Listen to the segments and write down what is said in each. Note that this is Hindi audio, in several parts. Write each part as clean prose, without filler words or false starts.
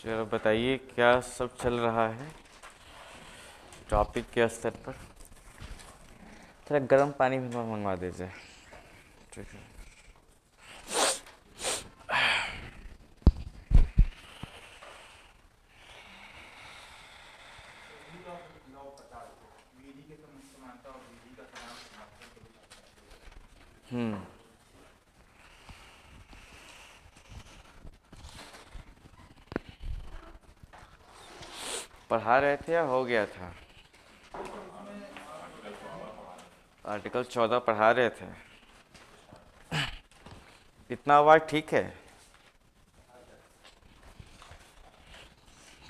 चलो बताइए क्या सब चल रहा है टॉपिक के स्तर पर। थोड़ा गर्म पानी भी मंगवा दीजिए। ठीक है। पढ़ा रहे थे या हो गया था? आर्टिकल 14 पढ़ा रहे थे। इतना आवाज़ ठीक है?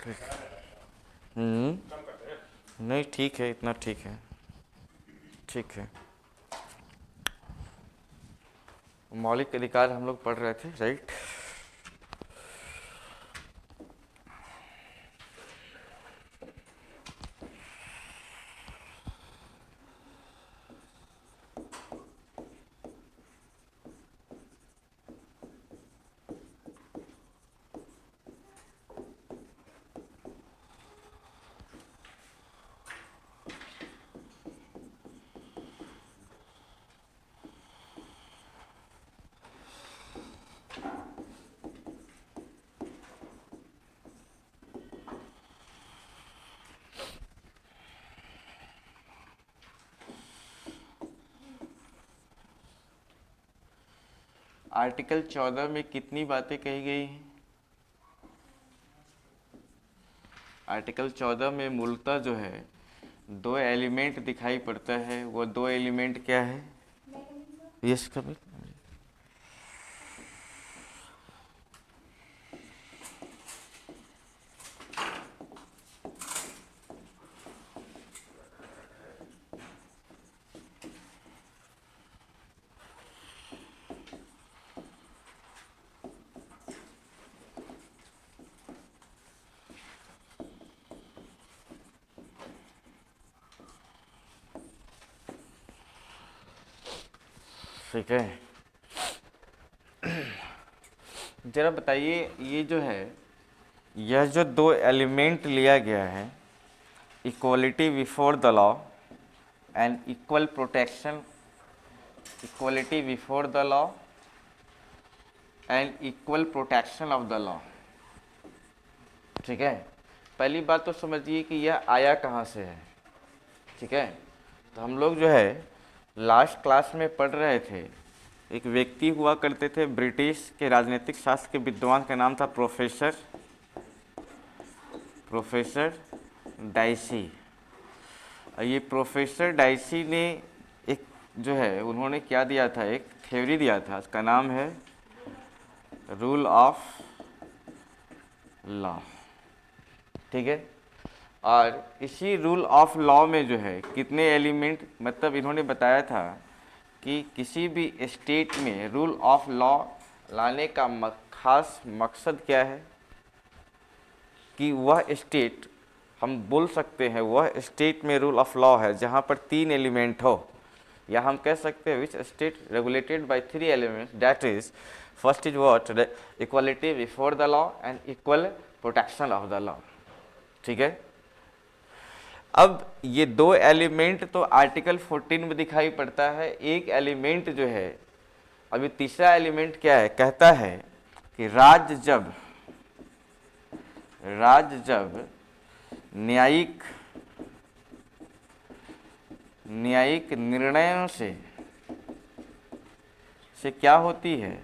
ठीक। नहीं ठीक है, इतना ठीक है। ठीक है। मौलिक अधिकार हम लोग पढ़ रहे थे, राइट? आर्टिकल 14 में कितनी बातें कही गई हैं? आर्टिकल 14 में मूलतः जो है दो एलिमेंट दिखाई पड़ता है। वो दो एलिमेंट क्या है? यस कभी। ठीक है। जरा बताइए, ये जो है, यह जो दो एलिमेंट लिया गया है, equality before the law and equal protection, equality before the law and equal protection of the law. ठीक है। पहली बात तो समझिए कि यह आया कहाँ से है। ठीक है। तो हम लोग जो है लास्ट क्लास में पढ़ रहे थे, एक व्यक्ति हुआ करते थे ब्रिटिश के राजनीतिक शास्त्र के विद्वान, का नाम था प्रोफेसर डाइसी। ये प्रोफेसर डाइसी ने एक जो है, उन्होंने क्या दिया था, एक थ्योरी दिया था, उसका नाम है रूल ऑफ लॉ। ठीक है। और इसी रूल ऑफ लॉ में जो है कितने एलिमेंट, मतलब इन्होंने बताया था कि किसी भी स्टेट में रूल ऑफ लॉ लाने का खास मकसद क्या है, कि वह स्टेट, हम बोल सकते हैं वह स्टेट में रूल ऑफ लॉ है जहाँ पर तीन एलिमेंट हो, या हम कह सकते हैं which state regulated by three elements, that is first is what, equality before the law and equal protection of the law. ठीक है। अब ये दो एलिमेंट तो आर्टिकल 14 में दिखाई पड़ता है। एक एलिमेंट जो है, अभी तीसरा एलिमेंट क्या है, कहता है कि राज्य जब न्यायिक निर्णयों से क्या होती है,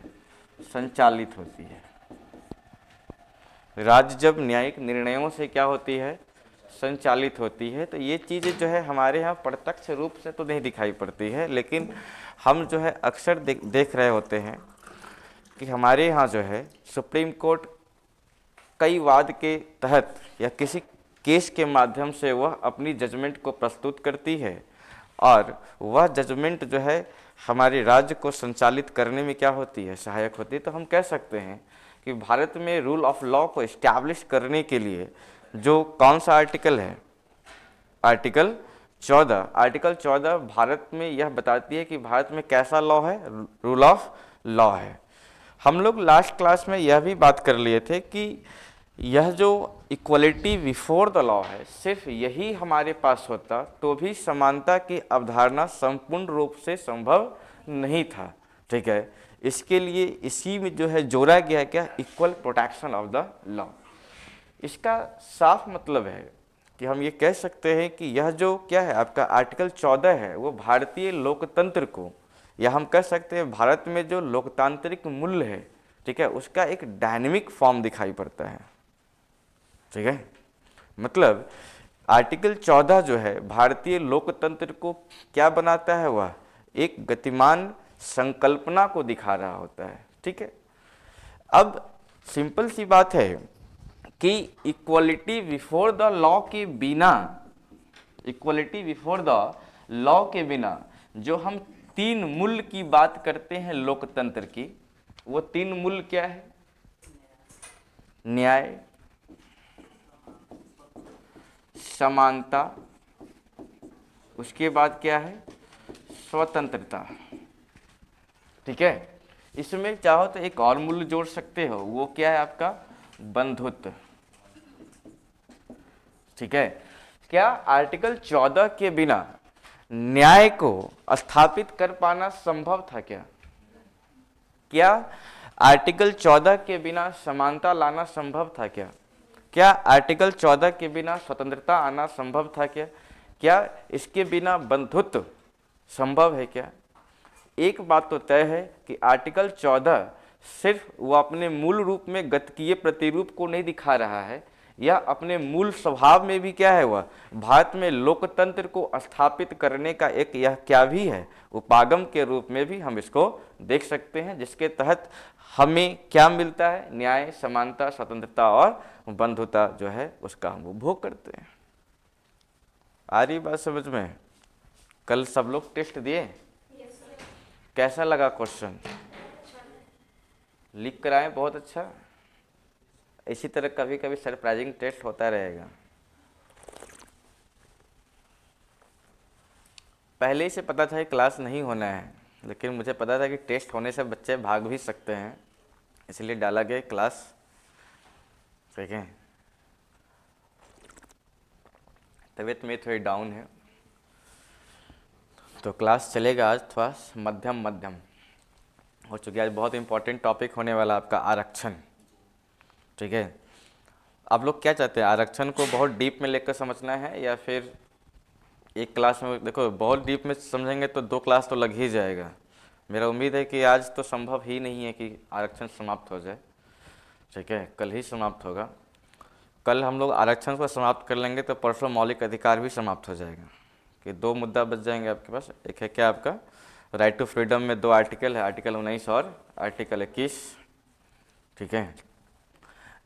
संचालित होती है। राज्य जब न्यायिक निर्णयों से क्या होती है, संचालित होती है। तो ये चीज़ें जो है हमारे यहाँ प्रत्यक्ष रूप से तो नहीं दिखाई पड़ती है, लेकिन हम जो है अक्सर देख रहे होते हैं कि हमारे यहाँ जो है सुप्रीम कोर्ट कई वाद के तहत या किसी केस के माध्यम से वह अपनी जजमेंट को प्रस्तुत करती है, और वह जजमेंट जो है हमारे राज्य को संचालित करने में क्या होती है, सहायक होती है। तो हम कह सकते हैं कि भारत में रूल ऑफ लॉ को इस्टेब्लिश करने के लिए जो कौन सा आर्टिकल है, आर्टिकल 14। आर्टिकल 14 भारत में यह बताती है कि भारत में कैसा लॉ है, रूल ऑफ लॉ है। हम लोग लास्ट क्लास में यह भी बात कर लिए थे कि यह जो इक्वलिटी बिफोर द लॉ है, सिर्फ यही हमारे पास होता तो भी समानता की अवधारणा संपूर्ण रूप से संभव नहीं था। ठीक है, इसके लिए इसी में जो है जोड़ा गया क्या, equal protection of the law. इसका साफ मतलब है कि हम ये कह सकते हैं कि यह जो क्या है आपका आर्टिकल 14 है, वो भारतीय लोकतंत्र को, या हम कह सकते हैं भारत में जो लोकतांत्रिक मूल्य है, ठीक है, उसका एक डायनेमिक फॉर्म दिखाई पड़ता है। ठीक है, मतलब आर्टिकल 14 जो है भारतीय लोकतंत्र को क्या बनाता है, वह एक गतिमान संकल्पना को दिखा रहा होता है। ठीक है, अब सिंपल सी बात है कि इक्वलिटी बिफोर द लॉ के बिना, इक्वलिटी बिफोर द लॉ के बिना जो हम तीन मूल्य की बात करते हैं लोकतंत्र की, वो तीन मूल्य क्या है, न्याय, समानता, उसके बाद क्या है, स्वतंत्रता। ठीक है, इसमें चाहो तो एक और मूल्य जोड़ सकते हो, वो क्या है आपका, बंधुत्व। ठीक है, क्या आर्टिकल 14 के बिना न्याय को स्थापित कर पाना संभव था क्या? क्या आर्टिकल 14 के बिना समानता लाना संभव था क्या? क्या आर्टिकल 14 के बिना स्वतंत्रता आना संभव था क्या? क्या इसके बिना बंधुत्व संभव है क्या? एक बात तो तय है कि आर्टिकल 14 सिर्फ वो अपने मूल रूप में गतकीय प्रतिरूप को नहीं दिखा रहा है, या अपने मूल स्वभाव में भी क्या है, वह भारत में लोकतंत्र को स्थापित करने का एक यह क्या भी है, उपागम के रूप में भी हम इसको देख सकते हैं, जिसके तहत हमें क्या मिलता है, न्याय, समानता, स्वतंत्रता और बंधुता जो है उसका हम उपभोग करते हैं। आ रही बात समझ में? कल सब लोग टेस्ट दिए, कैसा लगा क्वेश्चन? लिख कर आए, बहुत अच्छा। इसी तरह कभी कभी सरप्राइजिंग टेस्ट होता रहेगा। पहले ही से पता था कि क्लास नहीं होना है, लेकिन मुझे पता था कि टेस्ट होने से बच्चे भाग भी सकते हैं, इसलिए डाला गया क्लास। ठीक है, तबीयत में थोड़ी डाउन है तो क्लास चलेगा आज थोड़ा मध्यम मध्यम हो चुकी है। आज बहुत इंपॉर्टेंट टॉपिक होने वाला आपका आरक्षण। ठीक है, आप लोग क्या चाहते हैं, आरक्षण को बहुत डीप में लेकर समझना है या फिर एक क्लास में? देखो, बहुत डीप में समझेंगे तो 2 क्लास तो लग ही जाएगा। मेरा उम्मीद है कि आज तो संभव ही नहीं है कि आरक्षण समाप्त हो जाए। ठीक है, कल ही समाप्त होगा। कल हम लोग आरक्षण को समाप्त कर लेंगे तो परसों मौलिक अधिकार भी समाप्त हो जाएगा, कि 2 मुद्दा बच जाएंगे आपके पास। एक है क्या आपका राइट टू फ्रीडम में 2 आर्टिकल है, आर्टिकल 19 और आर्टिकल 21। ठीक है,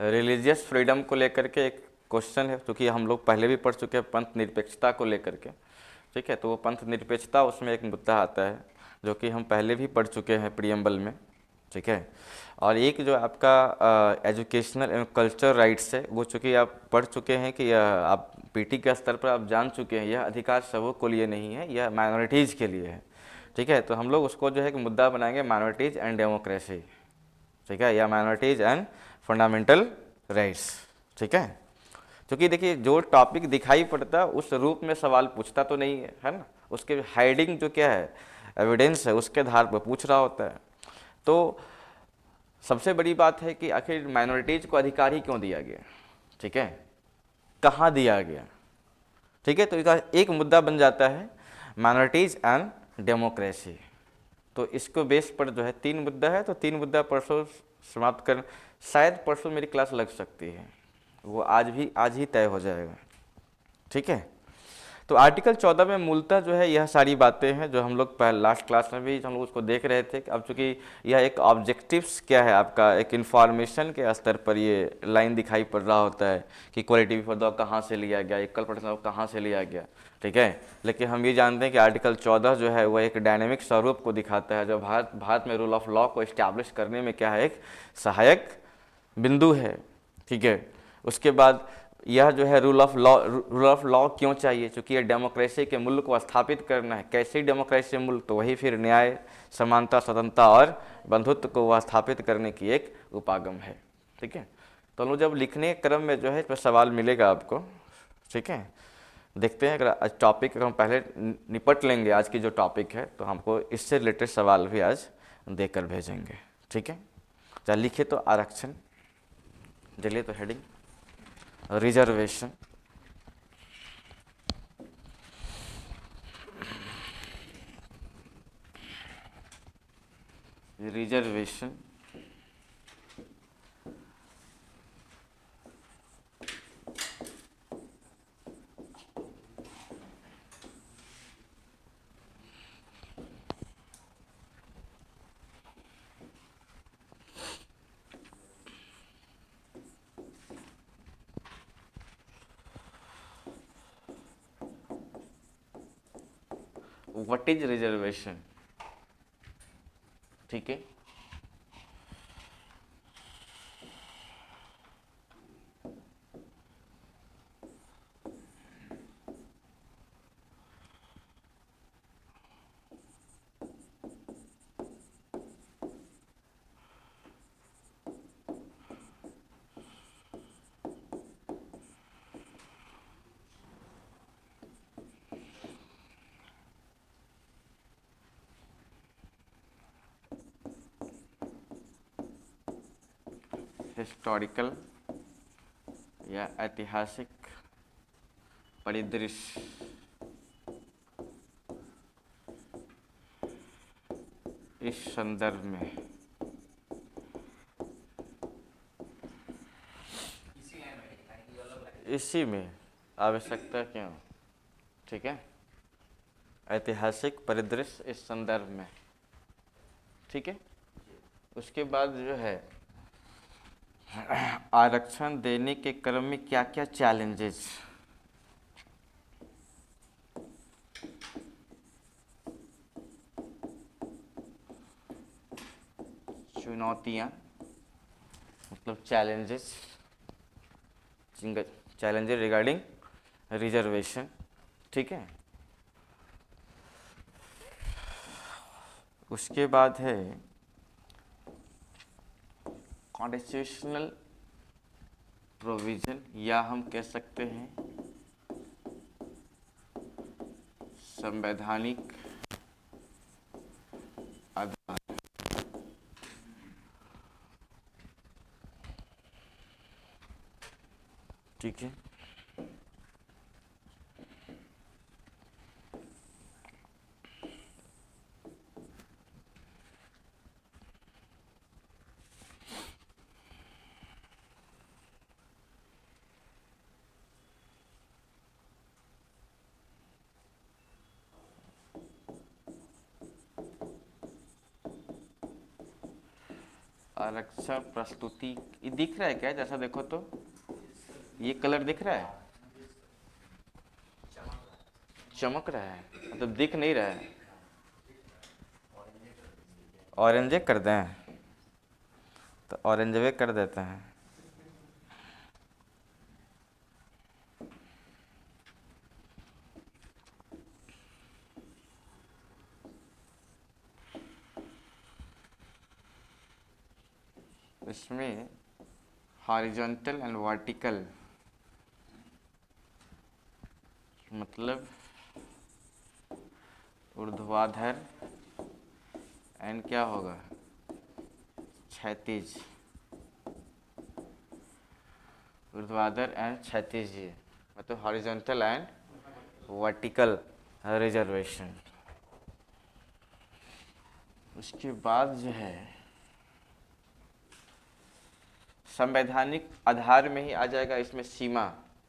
रिलीजियस फ्रीडम को लेकर के एक क्वेश्चन है, क्योंकि हम लोग पहले भी पढ़ चुके हैं पंथ निरपेक्षता को लेकर के। ठीक है, तो वो पंथ निरपेक्षता उसमें एक मुद्दा आता है जो कि हम पहले भी पढ़ चुके हैं प्रियम्बल में। ठीक है, और एक जो आपका एजुकेशनल एंड कल्चर राइट्स है, वो चूँकि आप पढ़ चुके हैं कि आप पीटी के स्तर पर आप जान चुके हैं, यह अधिकार सबों के लिए नहीं है, यह माइनॉरिटीज़ के लिए है। ठीक है, तो हम लोग उसको जो है कि मुद्दा बनाएंगे माइनॉरिटीज़ एंड डेमोक्रेसी। ठीक है, या माइनॉरिटीज़ एंड फंडामेंटल राइट्स। ठीक है, क्योंकि देखिए जो टॉपिक दिखाई पड़ता उस रूप में सवाल पूछता तो नहीं है ना, उसके हाइडिंग जो क्या है, एविडेंस है, उसके आधार पर पूछ रहा होता है। तो सबसे बड़ी बात है कि आखिर माइनॉरिटीज़ को अधिकार ही क्यों दिया गया? ठीक है, कहाँ दिया गया? ठीक है, तो इसका एक मुद्दा बन जाता है माइनॉरिटीज़ एंड डेमोक्रेसी। तो इसको बेस पर जो है 3 मुद्दा है, तो 3 मुद्दा परसों समाप्त कर, शायद परसों मेरी क्लास लग सकती है, वो आज ही तय हो जाएगा। ठीक है, तो आर्टिकल 14 में मूलतः जो है यह सारी बातें हैं जो हम लोग लास्ट क्लास में भी हम लोग उसको देख रहे थे। अब चूँकि यह एक ऑब्जेक्टिव्स क्या है आपका, एक इन्फॉर्मेशन के स्तर पर ये लाइन दिखाई पड़ रहा होता है कि क्वालिटी बिफोर द लॉ कहाँ से लिया गया, इक्वल प्रोटेक्शन कहाँ से लिया गया। ठीक है, लेकिन हम ये जानते हैं कि आर्टिकल 14 जो है वह एक डायनेमिक स्वरूप को दिखाता है, जो भारत में रूल ऑफ लॉ को इस्टेब्लिश करने में क्या है, एक सहायक बिंदु है। ठीक है, उसके बाद यह जो है रूल ऑफ लॉ क्यों चाहिए, चूँकि ये डेमोक्रेसी के मूल्य को स्थापित करना है। कैसी डेमोक्रेसी मूल्य? तो वही फिर न्याय, समानता, स्वतंत्रता और बंधुत्व को वह स्थापित करने की एक उपागम है। ठीक है, तो हम लोग जब लिखने के क्रम में जो है इसमें सवाल मिलेगा आपको, ठीक है। देखते हैं, अगर आज टॉपिक हम पहले निपट लेंगे आज की जो टॉपिक है, तो हमको इससे रिलेटेड सवाल भी आज देकर भेजेंगे, ठीक है। चल लिखिए तो आरक्षण, चलिए तो heading reservation, reservation what is reservation, ठीक है। हिस्टोरिकल या ऐतिहासिक परिदृश्य इस संदर्भ में इसी में आवश्यकता क्यों, ठीक है। ऐतिहासिक परिदृश्य इस संदर्भ में, ठीक है। उसके बाद जो है आरक्षण देने के क्रम में क्या क्या चैलेंजेस, चुनौतियाँ, मतलब चैलेंजेस, चैलेंजेस रिगार्डिंग रिजर्वेशन, ठीक है। उसके बाद है कॉन्स्टिट्यूशनल प्रोविजन, या हम कह सकते हैं संवैधानिक आधार, ठीक है। आरक्षण प्रस्तुति, ये दिख रहा है क्या, जैसा देखो तो ये कलर दिख रहा है, चमक रहा है, मतलब दिख नहीं रहा है। ऑरेंज कर दें, तो ऑरेंज वे कर देते हैं। इसमें हॉरिजॉन्टल एंड वर्टिकल, मतलब ऊर्ध्वाधर एंड क्या होगा, क्षैतिज, ऊर्ध्वाधर एंड क्षैतिज, मतलब हॉरिजॉन्टल एंड वर्टिकल रिजर्वेशन। उसके बाद जो है संवैधानिक आधार में ही आ जाएगा इसमें सीमा,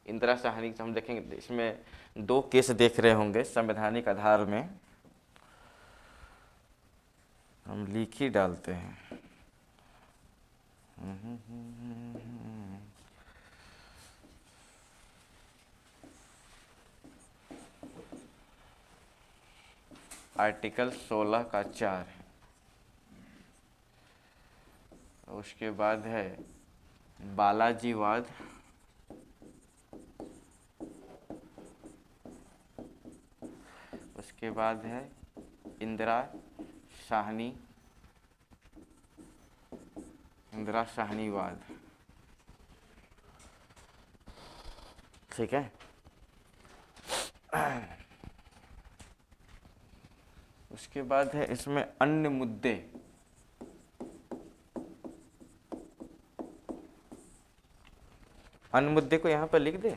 इंदिरा साहनी हम देखेंगे, इसमें दो केस देख रहे होंगे संवैधानिक आधार में, हम लिख ही डालते हैं। आर्टिकल 16 का 4, उसके बाद है बालाजीवाद, उसके बाद है इंदिरा साहनी, इंदिरा साहनीवाद, ठीक है। उसके बाद है इसमें अन्य मुद्दे। अन्य मुद्दे को यहाँ पर लिख दे।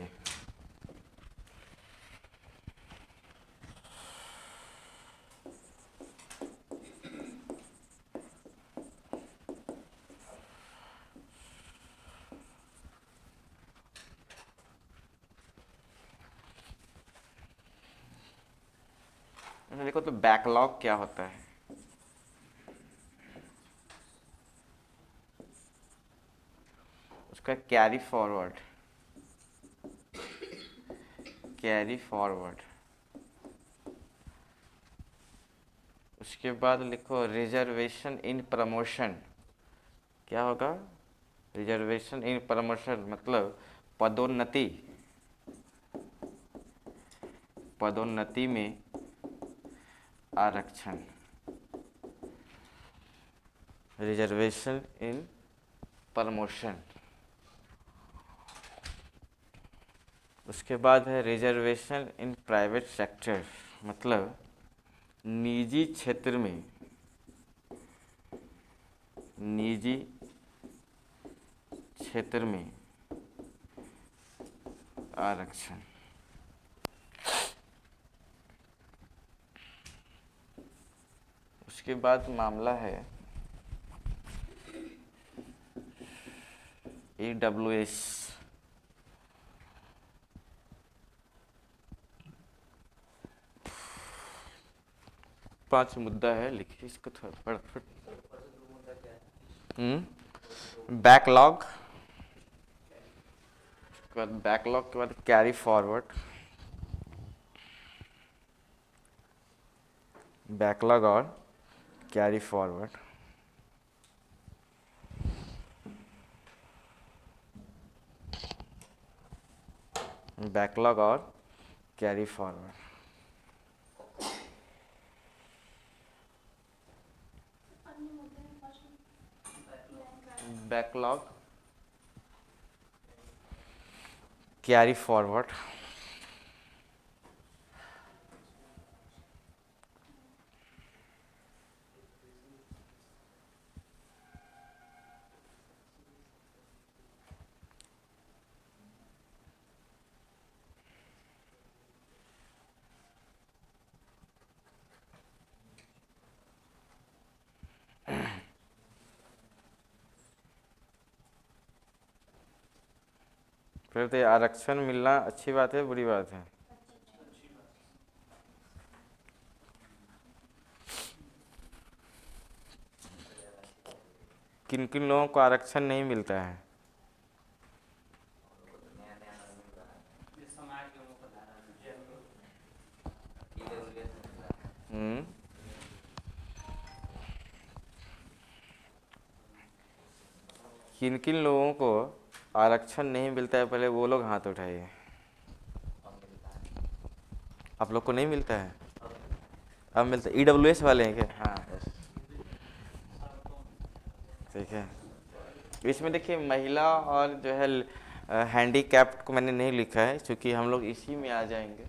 देखो तो बैकलॉग क्या होता है। उसका कैरी फॉरवर्ड, कैरी फॉरवर्ड। उसके बाद लिखो रिजर्वेशन इन प्रमोशन। क्या होगा? रिजर्वेशन इन प्रमोशन मतलब पदोन्नति, पदोन्नति में आरक्षण। Reservation in promotion. उसके बाद है रिजर्वेशन इन प्राइवेट सेक्टर, मतलब निजी क्षेत्र में, निजी क्षेत्र में आरक्षण। उसके बाद मामला है EWS। 5 मुद्दा है, लिखिए इसको थोड़ा फटाफट। बैकलॉग, उसके बाद बैकलॉग के बाद कैरी फॉरवर्ड, बैकलॉग और कैरी फॉरवर्ड। बैकलॉग और carry forward. Backlog, carry forward. फिर तो आरक्षण मिलना अच्छी बात है बुरी बात है? किन किन लोगों को आरक्षण नहीं मिलता है? किन किन लोगों को आरक्षण नहीं मिलता है, पहले वो लोग हाथ उठाइए। आप लोग को नहीं मिलता है? अब मिलता है। EWS वाले हैं क्या? हाँ यस, ठीक है। इसमें देखिए महिला और जो है हैंडीकैप्ड को मैंने नहीं लिखा है, क्योंकि हम लोग इसी में आ जाएंगे।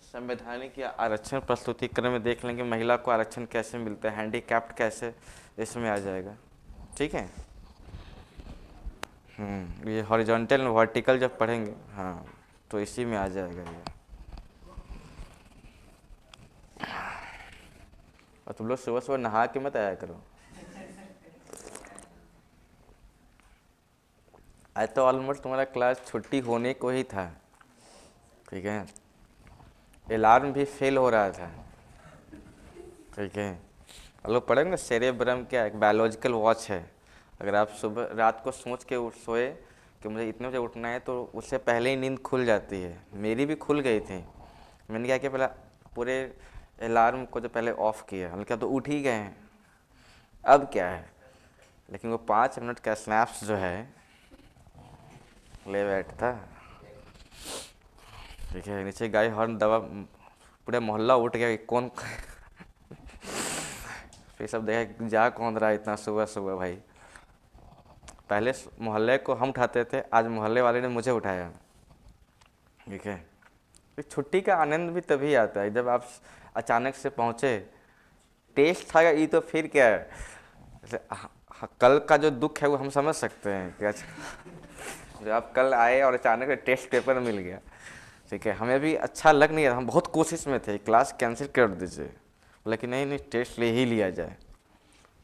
संवैधानिक या आरक्षण प्रस्तुतिकरण में देख लेंगे महिला को आरक्षण कैसे मिलता है, हैंडीकैप्ड कैसे, इसमें आ जाएगा। ठीक है। ये हॉरिजॉन्टल वर्टिकल जब पढ़ेंगे, हाँ, तो इसी में आ जाएगा ये। और तुम लोग सुबह सुबह नहा के मत आया करो। आज तो ऑलमोस्ट तुम्हारा क्लास छुट्टी होने को ही था, ठीक है। अलार्म भी फेल हो रहा था, ठीक है। हम लोग पढ़ेंगे सेरेब्रम क्या एक बायोलॉजिकल वॉच है। अगर आप सुबह रात को सोच के उठ सोए कि मुझे इतने बजे उठना है, तो उससे पहले ही नींद खुल जाती है। मेरी भी खुल गई थी। मैंने क्या किया, पहले पूरे अलार्म को जो पहले ऑफ़ किया, हमने कहा तो उठ ही गए हैं, अब क्या है। लेकिन वो 5 मिनट का स्नैप्स जो है ले बैठता, ठीक है। नीचे गाय हॉर्न दबा, पूरे मोहल्ला उठ गया कि कौन फिर सब देखा जा कौन रहा है इतना सुबह सुबह भाई। पहले मोहल्ले को हम उठाते थे, आज मोहल्ले वाले ने मुझे उठाया। ठीक है। तो छुट्टी का आनंद भी तभी आता है जब आप अचानक से पहुँचे। टेस्ट था ये तो फिर क्या है, जैसे कल का जो दुख है वो हम समझ सकते हैं क्या। जब आप कल आए और अचानक से टेस्ट पेपर मिल गया, ठीक है, हमें भी अच्छा लग नहीं रहा, हम बहुत कोशिश में थे क्लास कैंसिल कर दीजिए, बोला कि नहीं नहीं टेस्ट ले ही लिया जाए।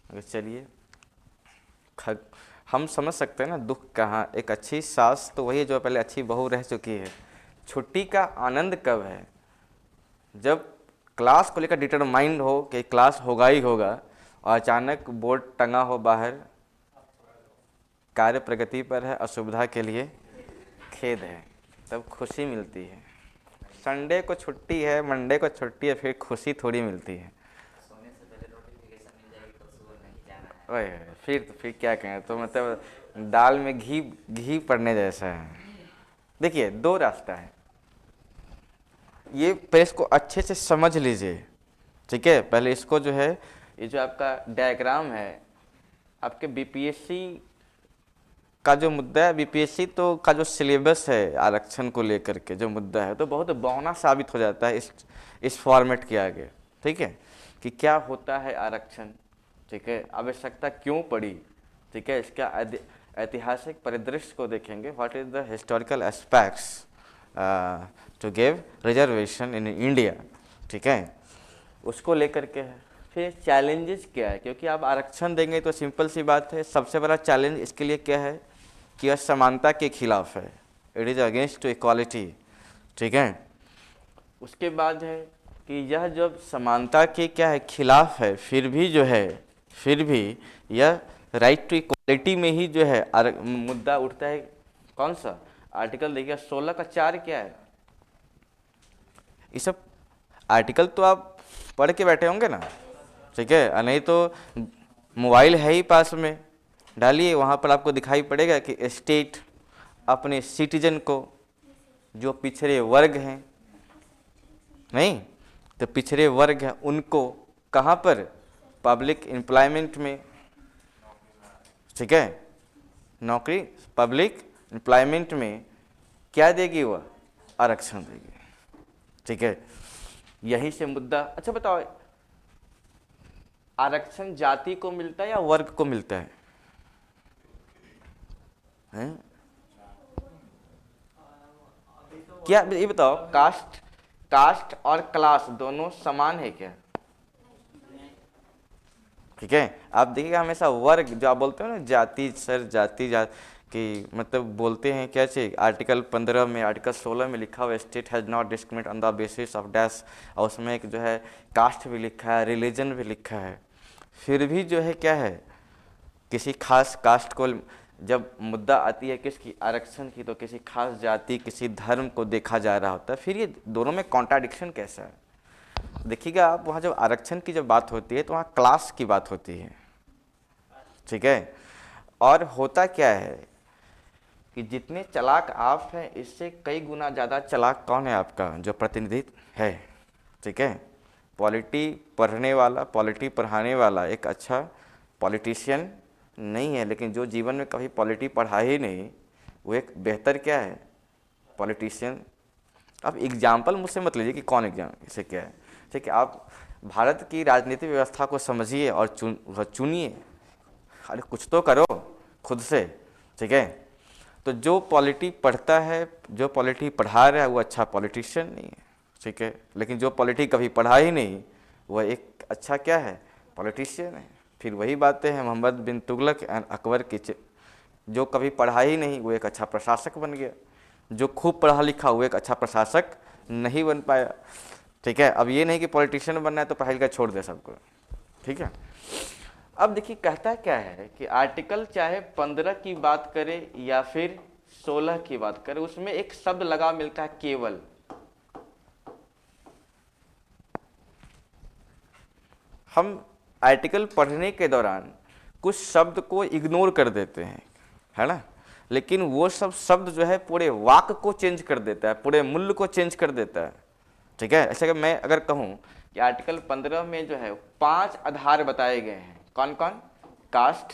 अगर चलिए हम समझ सकते हैं ना दुख कहाँ। एक अच्छी सास तो वही है जो पहले अच्छी बहू रह चुकी है। छुट्टी का आनंद कब है, जब क्लास को लेकर डिटरमाइंड हो कि क्लास होगा ही होगा, और अचानक बोर्ड टंगा हो बाहर, कार्य प्रगति पर है, असुविधा के लिए खेद है, तब खुशी मिलती है। संडे को छुट्टी है, मंडे को छुट्टी है, फिर खुशी थोड़ी मिलती है। सोने से पहले नोटिफिकेशन मिल जाएगी तो सुबह नहीं जाना है। ओए फिर क्या कहें, तो मतलब दाल में घी घी पड़ने जैसा है। देखिए दो रास्ता है, ये पहले इसको अच्छे से समझ लीजिए, ठीक है। पहले इसको जो है, ये जो आपका डायग्राम है, आपके बीपीएससी का जो मुद्दा है, बीपीएससी तो का जो सिलेबस है आरक्षण को लेकर के जो मुद्दा है, तो बहुत बौना साबित हो जाता है इस फॉर्मेट के आगे, ठीक है, कि क्या होता है आरक्षण, ठीक है, आवश्यकता क्यों पड़ी, ठीक है, इसका ऐतिहासिक परिदृश्य को देखेंगे, what is the historical aspects to give reservation in India, ठीक है, उसको लेकर के है। फिर चैलेंजेस क्या है, क्योंकि आप आरक्षण देंगे तो सिंपल सी बात है, सबसे बड़ा चैलेंज इसके लिए क्या है कि यह समानता के खिलाफ है, it is against to equality, ठीक है। उसके बाद है कि यह जब समानता के क्या है खिलाफ है, फिर भी जो है, फिर भी यह राइट टू इक्वालिटी में ही जो है मुद्दा उठता है। कौन सा आर्टिकल देखिए 16 का 4 क्या है, ये सब आर्टिकल तो आप पढ़ के बैठे होंगे ना, ठीक है, नहीं तो मोबाइल है ही पास में, डालिए, वहाँ पर आपको दिखाई पड़ेगा कि स्टेट अपने सिटीजन को, जो पिछड़े वर्ग हैं, नहीं तो पिछड़े वर्ग हैं, उनको कहाँ पर, पब्लिक एम्प्लॉयमेंट में, ठीक है, नौकरी पब्लिक एम्प्लॉयमेंट में क्या देगी, वह आरक्षण देगी, ठीक है। यही से मुद्दा। अच्छा बताओ, आरक्षण जाति को मिलता है या वर्ग को मिलता है, हैं? क्या ये बताओ, कास्ट और क्लास दोनों समान है क्या, ठीक है। आप देखिएगा हमेशा वर्ग जो आप बोलते हो ना, जाति सर, जाति कि मतलब बोलते हैं क्या चाहिए, आर्टिकल 15 में, आर्टिकल 16 में लिखा हुआ state has not discriminate on the basis of dash, और उसमें एक जो है कास्ट भी लिखा है, रिलीजन भी लिखा है, फिर भी जो है क्या है, किसी खास कास्ट को जब मुद्दा आती है किसकी, आरक्षण की, तो किसी खास जाति, किसी धर्म को देखा जा रहा होता है। फिर ये दोनों में कॉन्ट्राडिक्शन कैसा है, देखिएगा आप, वहाँ जब आरक्षण की जब बात होती है तो वहाँ क्लास की बात होती है, ठीक है। और होता क्या है कि जितने चालाक आप हैं, इससे कई गुना ज़्यादा चालाक कौन है, आपका जो प्रतिनिधि है, ठीक है। पॉलिटी पढ़ने वाला, पॉलिटी पढ़ाने वाला एक अच्छा पॉलिटिशियन नहीं है, लेकिन जो जीवन में कभी पॉलिटी पढ़ा ही नहीं, वो एक बेहतर क्या है, पॉलिटिशियन। अब एग्जाम्पल मुझसे मत लीजिए कि कौन एग्जाम इसे क्या है, ठीक है, आप भारत की राजनीतिक व्यवस्था को समझिए और चुनिए, अरे कुछ तो करो खुद से, ठीक है। तो जो पॉलिटी पढ़ता है, जो पॉलिटी पढ़ा रहा है, वो अच्छा पॉलिटिशियन नहीं है, ठीक है, लेकिन जो पॉलिटी कभी पढ़ा ही नहीं, वह एक अच्छा क्या है, पॉलिटिशियन है। फिर वही बातें हैं मोहम्मद बिन तुगलक एंड अकबर की, जो कभी पढ़ा ही नहीं वो एक अच्छा प्रशासक बन गया, जो खूब पढ़ा लिखा वो एक अच्छा प्रशासक नहीं बन पाया, ठीक है। अब ये नहीं कि पॉलिटिशियन बनना है तो पढ़ाई लिखा छोड़ दे सबको, ठीक है। अब देखिए कहता क्या है कि आर्टिकल चाहे 15 की बात करे या फिर 16 की बात करे, उसमें एक शब्द लगा मिलता है केवल। हम आर्टिकल पढ़ने के दौरान कुछ शब्द को इग्नोर कर देते हैं, है ना, लेकिन वो सब शब्द जो है पूरे वाक्य को चेंज कर देता है, पूरे मूल्य को चेंज कर देता है, ठीक है। ऐसे कि मैं अगर कहूँ कि आर्टिकल 15 में जो है 5 आधार बताए गए हैं, कौन कौन, कास्ट,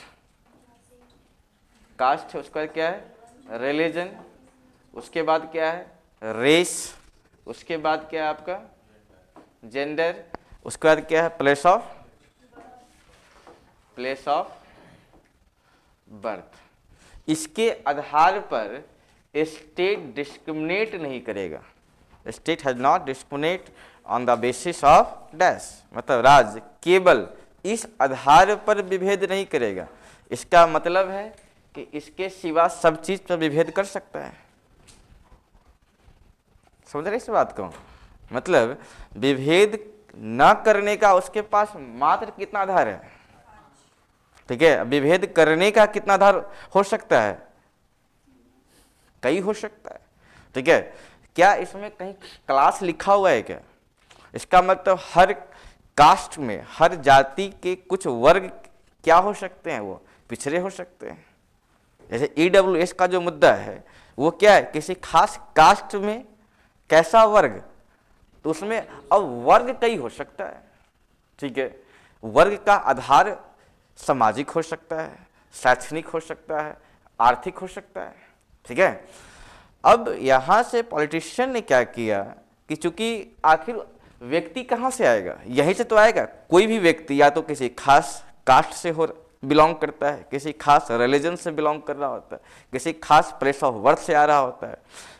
कास्ट है, उसका क्या है, रिलीजन, उसके बाद क्या है, रेस, उसके बाद क्या है आपका जेंडर, उसके बाद क्या है प्लेस ऑफ बर्थ। इसके आधार पर स्टेट डिस्क्रिमिनेट नहीं करेगा। State has not discriminate on the basis of dash, मतलब राज्य केवल इस आधार पर विभेद नहीं करेगा। इसका मतलब है कि इसके सिवा सब चीज पर विभेद कर सकता है। समझ रहे इस बात को? मतलब विभेद न करने का उसके पास मात्र कितना आधार है? ठीक है, विभेद करने का कितना आधार हो सकता है? कई हो सकता है। ठीक है, क्या इसमें कहीं क्लास लिखा हुआ है क्या? इसका मतलब हर कास्ट में, हर जाति के कुछ वर्ग क्या हो सकते हैं? वो पिछड़े हो सकते हैं। जैसे EWS का जो मुद्दा है वो क्या है? किसी खास कास्ट में कैसा वर्ग, तो उसमें अब वर्ग कई हो सकता है। ठीक है, वर्ग का आधार सामाजिक हो सकता है, शैक्षणिक हो सकता है, आर्थिक हो सकता है। ठीक है, अब यहां से पॉलिटिशियन ने क्या किया कि चूंकि आखिर व्यक्ति कहां से आएगा? यहीं से तो आएगा। कोई भी व्यक्ति या तो किसी खास कास्ट से हो बिलोंग करता है, किसी खास रिलीजन से बिलोंग कर रहा होता है, किसी खास प्लेस ऑफ बर्थ से आ रहा होता है।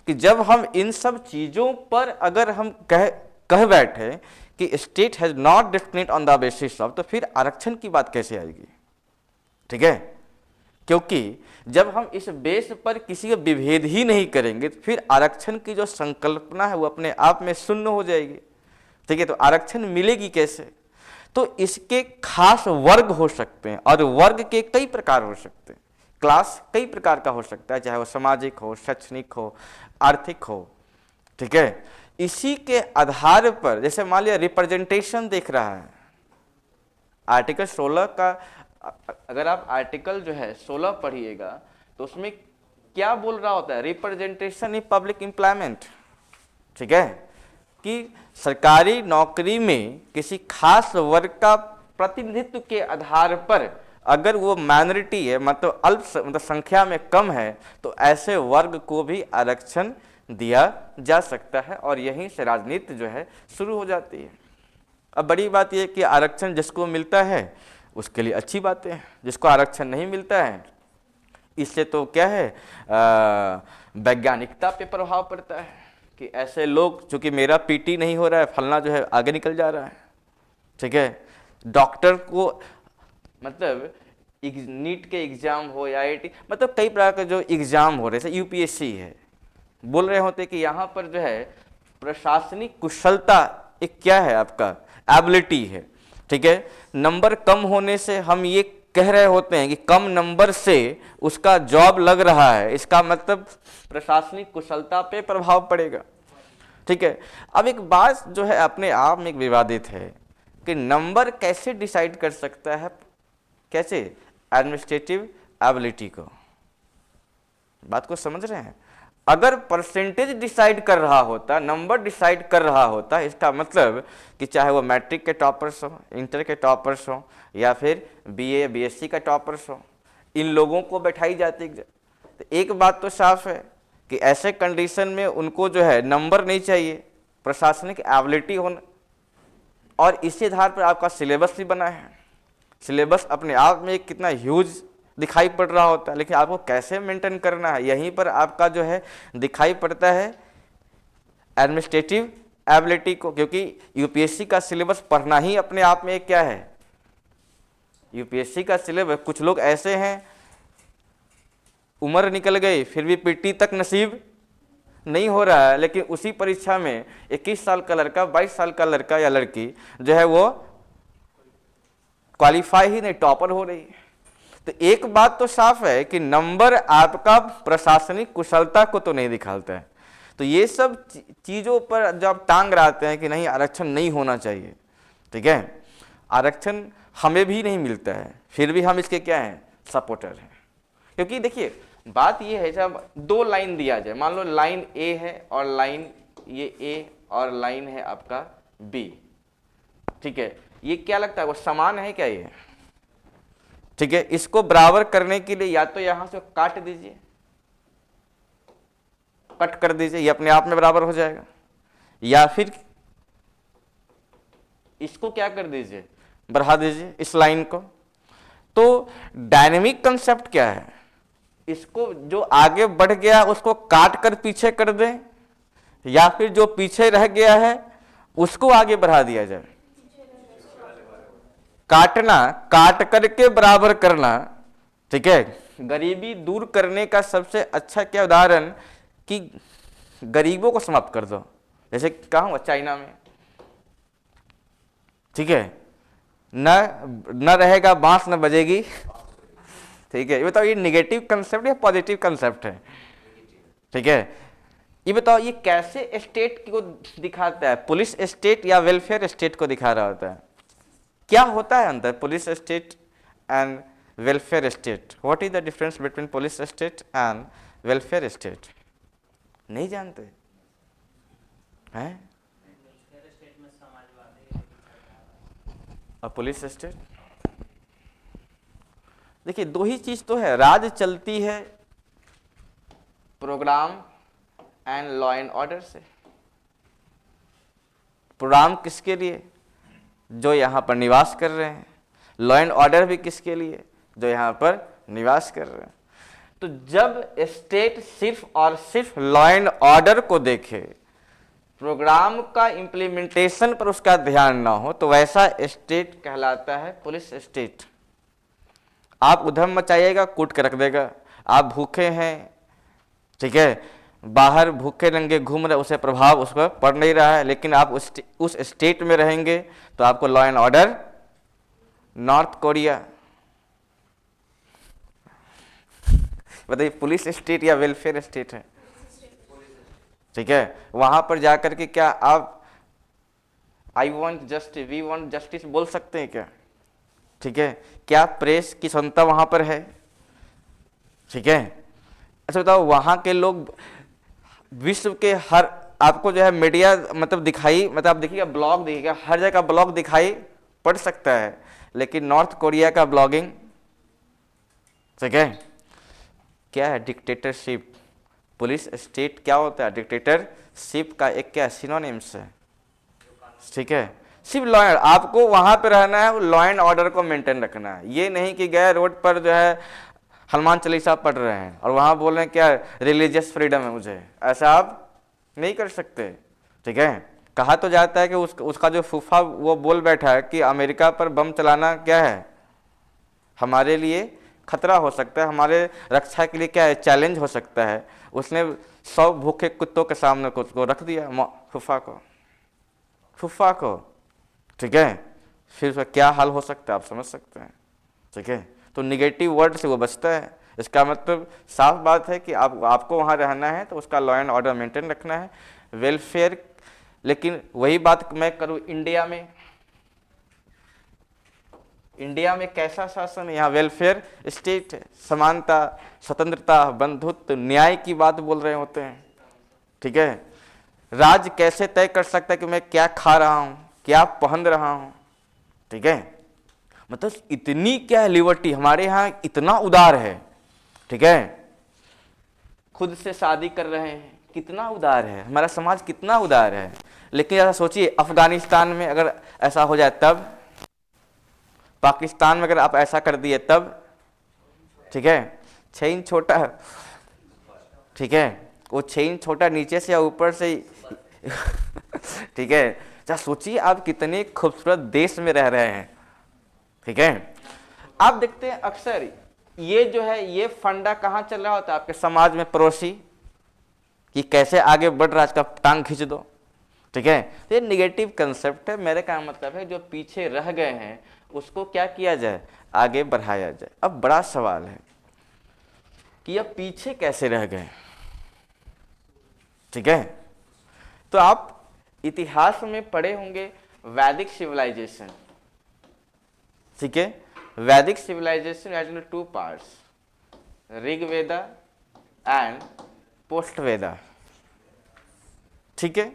कि जब हम इन सब चीजों पर अगर हम कह बैठे कि state has not discriminate on the basis of, तो फिर आरक्षण की बात कैसे आएगी? ठीक है, क्योंकि जब हम इस बेस पर किसी का विभेद ही नहीं करेंगे तो फिर आरक्षण की जो संकल्पना है वो अपने आप में शून्य हो जाएगी। ठीक है, तो आरक्षण मिलेगी कैसे? तो इसके खास वर्ग हो सकते हैं और वर्ग के कई प्रकार हो सकते हैं। क्लास कई प्रकार का हो सकता है, चाहे वो सामाजिक हो, शैक्षणिक हो, आर्थिक हो। ठीक है, इसी के आधार पर जैसे मान लिया रिप्रेजेंटेशन देख रहा है, आर्टिकल 16 का अगर आप आर्टिकल जो है 16 पढ़िएगा तो उसमें क्या बोल रहा होता है? Representation in public employment. ठीक है, कि सरकारी नौकरी में किसी खास वर्ग का प्रतिनिधित्व के आधार पर अगर वो माइनॉरिटी है, मतलब मतलब संख्या में कम है, तो ऐसे वर्ग को भी आरक्षण दिया जा सकता है और यहीं से राजनीति जो है शुरू हो जाती है। अब बड़ी बात यह कि आरक्षण जिसको मिलता है उसके लिए अच्छी बातें हैं, जिसको आरक्षण नहीं मिलता है इससे तो क्या है वैज्ञानिकता पे प्रभाव पड़ता है कि ऐसे लोग, चूंकि मेरा पीटी नहीं हो रहा है, फलना जो है आगे निकल जा रहा है। ठीक है, डॉक्टर को मतलब नीट के एग्जाम हो या IIT, मतलब कई प्रकार के जो एग्जाम हो रहे, जैसे UPSC है, बोल रहे होते कि यहाँ पर जो है प्रशासनिक कुशलता एक क्या है आपका एबिलिटी है। ठीक है, नंबर कम होने से हम ये कह रहे होते हैं कि कम नंबर से उसका जॉब लग रहा है, इसका मतलब प्रशासनिक कुशलता पे प्रभाव पड़ेगा। ठीक है, अब एक बात जो है अपने आप में एक विवादित है कि नंबर कैसे डिसाइड कर सकता है, कैसे? एडमिनिस्ट्रेटिव एबिलिटी को। बात को समझ रहे हैं? अगर परसेंटेज डिसाइड कर रहा होता, नंबर डिसाइड कर रहा होता, इसका मतलब कि चाहे वो मैट्रिक के टॉपर्स हो, इंटर के टॉपर्स हो या फिर BA BSc का टॉपर्स हो, इन लोगों को बैठाई जाती। तो एक बात तो साफ है कि ऐसे कंडीशन में उनको जो है नंबर नहीं चाहिए, प्रशासनिक एबिलिटी होना। और इसी आधार पर आपका सिलेबस भी बना है। सिलेबस अपने आप में कितना ह्यूज दिखाई पड़ रहा होता है, लेकिन आपको कैसे मेंटेन करना है यहीं पर आपका जो है दिखाई पड़ता है एडमिनिस्ट्रेटिव एबिलिटी को। क्योंकि UPSC का सिलेबस पढ़ना ही अपने आप में क्या है? UPSC का सिलेबस, कुछ लोग ऐसे हैं उम्र निकल गई फिर भी PT तक नसीब नहीं हो रहा है, लेकिन उसी परीक्षा में 21 साल का लड़का, 22 साल का लड़का या लड़की जो है वो क्वालिफाई ही नहीं, टॉपर हो रही है। तो एक बात तो साफ है कि नंबर आपका प्रशासनिक कुशलता को तो नहीं दिखाता है। तो ये सब चीज़ों पर जब आप टांग रहते हैं कि नहीं आरक्षण नहीं होना चाहिए, ठीक है, आरक्षण हमें भी नहीं मिलता है, फिर भी हम इसके क्या हैं? सपोर्टर हैं। क्योंकि देखिए बात ये है, जब दो लाइन दिया जाए, मान लो लाइन A है और लाइन ये A और लाइन है आपका B, ठीक है, ये क्या लगता है वो समान है क्या? ये ठीक है, इसको बराबर करने के लिए या तो यहां से काट दीजिए कट कर दीजिए, ये अपने आप में बराबर हो जाएगा। या फिर इसको क्या कर दीजिए, बढ़ा दीजिए इस लाइन को। तो डायनेमिक कंसेप्ट क्या है, इसको जो आगे बढ़ गया उसको काट कर पीछे कर दें, या फिर जो पीछे रह गया है उसको आगे बढ़ा दिया जाए। काटना, काट करके बराबर करना, ठीक है। गरीबी दूर करने का सबसे अच्छा क्या उदाहरण कि गरीबों को समाप्त कर दो, जैसे कहा हुआ चाइना में, ठीक है, न रहेगा बांस न बजेगी, ठीक है। ये बताओ ये निगेटिव कंसेप्ट या पॉजिटिव कंसेप्ट है, ठीक है। ये बताओ ये कैसे स्टेट को दिखाता है, पुलिस स्टेट या वेलफेयर स्टेट को दिखा रहा होता है? क्या होता है अंतर police state and welfare state? What is the difference between police state and welfare state? नहीं जानते हैं? और पुलिस स्टेट, देखिए दो ही चीज तो है, राज चलती है program and law and order से। प्रोग्राम किसके लिए? जो यहां पर निवास कर रहे हैं। लॉ एंड ऑर्डर भी किसके लिए? जो यहां पर निवास कर रहे हैं। तो जब स्टेट सिर्फ और सिर्फ लॉ एंड ऑर्डर को देखे, प्रोग्राम का इंप्लीमेंटेशन पर उसका ध्यान ना हो, तो वैसा स्टेट कहलाता है पुलिस स्टेट। आप उधम मचाइएगा, कूट के रख देगा। आप भूखे हैं, ठीक है, बाहर भूखे नंगे घूम रहे, उसे प्रभाव उस पर पड़ नहीं रहा है, लेकिन आप उस स्टेट में रहेंगे तो आपको law and order. North Korea, बताइए पुलिस स्टेट या वेलफेयर स्टेट है? ठीक है, वहां पर जाकर के क्या आप I want justice, we want justice बोल सकते हैं क्या? ठीक है, क्या प्रेस की स्वतंत्रता वहां पर है? ठीक है, अच्छा बताओ वहां के लोग विश्व के हर, आपको जो है मीडिया मतलब दिखाई, मतलब आप देखिएगा ब्लॉग देखिएगा, हर जगह ब्लॉग दिखाई पड़ सकता है, लेकिन नॉर्थ कोरिया का ब्लॉगिंग, ठीक है, क्या है? डिक्टेटरशिप। पुलिस स्टेट क्या होता है? डिक्टेटरशिप का एक क्या सिनोनिम्स है, ठीक है। सिर्फ लॉ एंड, आपको वहां पे रहना है, लॉ एंड ऑर्डर को मेंटेन रखना है। ये नहीं कि गए रोड पर जो है हनुमान चालीसा पढ़ रहे हैं और वहां बोल रहे हैं क्या रिलीजियस फ्रीडम है मुझे, ऐसा आप नहीं कर सकते, ठीक है। कहा तो जाता है कि उसका जो फूफा वो बोल बैठा है कि अमेरिका पर बम चलाना क्या है, हमारे लिए खतरा हो सकता है, हमारे रक्षा के लिए क्या है, चैलेंज हो सकता है। उसने 100 भूखे कुत्तों के सामने को रख दिया, फूफा को, ठीक है। फिर उसका क्या हाल हो सकता है आप समझ सकते हैं, ठीक है। तो निगेटिव वर्ड से वो बचता है। इसका मतलब साफ बात है कि आपको वहाँ रहना है तो उसका लॉ एंड ऑर्डर मेंटेन रखना है, वेलफेयर। लेकिन वही बात मैं करूँ इंडिया में, इंडिया में कैसा शासन है? यहाँ वेलफेयर स्टेट है, समानता, स्वतंत्रता, बंधुत्व, न्याय की बात बोल रहे होते हैं, ठीक है। राज्य कैसे तय कर सकता है कि मैं क्या खा रहा हूँ, क्या पहन रहा हूँ, ठीक है। मतलब इतनी क्या लिबर्टी हमारे यहाँ, इतना उदार है, ठीक है। खुद से शादी कर रहे हैं, कितना उदार है हमारा समाज, कितना उदार है। लेकिन ऐसा सोचिए अफगानिस्तान में अगर ऐसा हो जाए तब, पाकिस्तान में अगर आप ऐसा कर दिए तब, ठीक है। 6 इंच छोटा, ठीक है, वो 6 इंच छोटा नीचे से या ऊपर से ठीक है। अच्छा सोचिए आप कितने खूबसूरत देश में रह रहे हैं, ठीक है। आप देखते हैं अक्सर ये जो है ये फंडा कहाँ चल रहा होता है आपके समाज में, पड़ोसी कि कैसे आगे बढ़ रहा है, इसका टांग खींच दो, ठीक है। तो ये निगेटिव कंसेप्ट है। मेरे का मतलब है जो पीछे रह गए हैं उसको क्या किया जाए, आगे बढ़ाया जाए। अब बड़ा सवाल है कि अब पीछे कैसे रह गए, ठीक है। तो आप इतिहास में पढ़े होंगे वैदिक सिविलाइजेशन, ठीक है। Vedic civilisation has 2 parts, Rigveda and post Veda, ठीक है।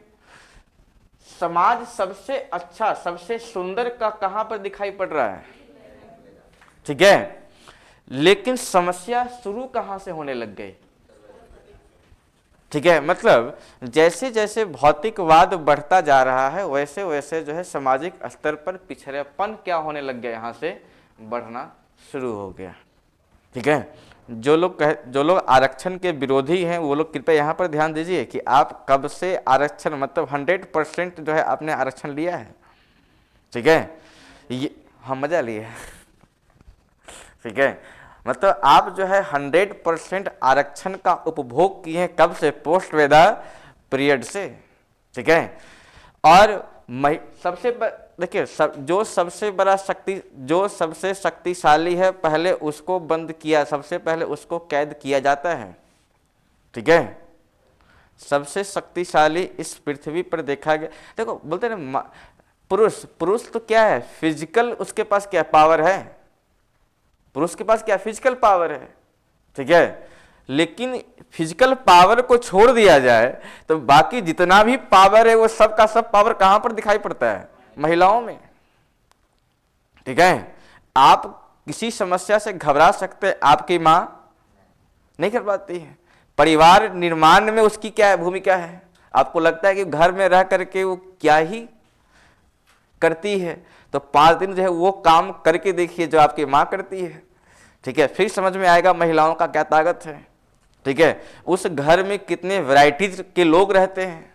समाज सबसे अच्छा, सबसे सुंदर का कहां पर दिखाई पड़ रहा है, ठीक है। लेकिन समस्या शुरू कहां से होने लग गई, ठीक है, मतलब जैसे जैसे भौतिकवाद बढ़ता जा रहा है वैसे वैसे जो है सामाजिक स्तर पर पिछड़ेपन क्या होने लग गया, यहाँ से बढ़ना शुरू हो गया। ठीक है, जो लोग आरक्षण के विरोधी हैं वो लोग कृपया यहाँ पर ध्यान दीजिए कि आप कब से आरक्षण, मतलब 100% जो है आपने आरक्षण लिया है। ठीक है, ये हम मजा लिए। ठीक है, मतलब आप जो है 100% आरक्षण का उपभोग किए हैं, कब से? पोस्ट वेदा पीरियड से। ठीक है, और देखिए जो सबसे शक्तिशाली है पहले उसको बंद किया, सबसे पहले उसको कैद किया जाता है। ठीक है, सबसे शक्तिशाली इस पृथ्वी पर देखा गया, देखो बोलते ना पुरुष तो क्या है, फिजिकल, उसके पास क्या पावर है, पुरुष के पास क्या फिजिकल पावर है। ठीक है, लेकिन फिजिकल पावर को छोड़ दिया जाए तो बाकी जितना भी पावर है वो सब का सब पावर कहां पर दिखाई पड़ता है? महिलाओं में। ठीक है, आप किसी समस्या से घबरा सकते हैं, आपकी मां नहीं कर पाती है। परिवार निर्माण में उसकी क्या भूमिका है? आपको लगता है कि घर में रह करके वो क्या ही करती है, तो 5 दिन जो है वो काम करके देखिए जो आपकी मां करती है। ठीक है, फिर समझ में आएगा महिलाओं का क्या ताकत है। ठीक है, उस घर में कितने वैरायटीज के लोग रहते हैं,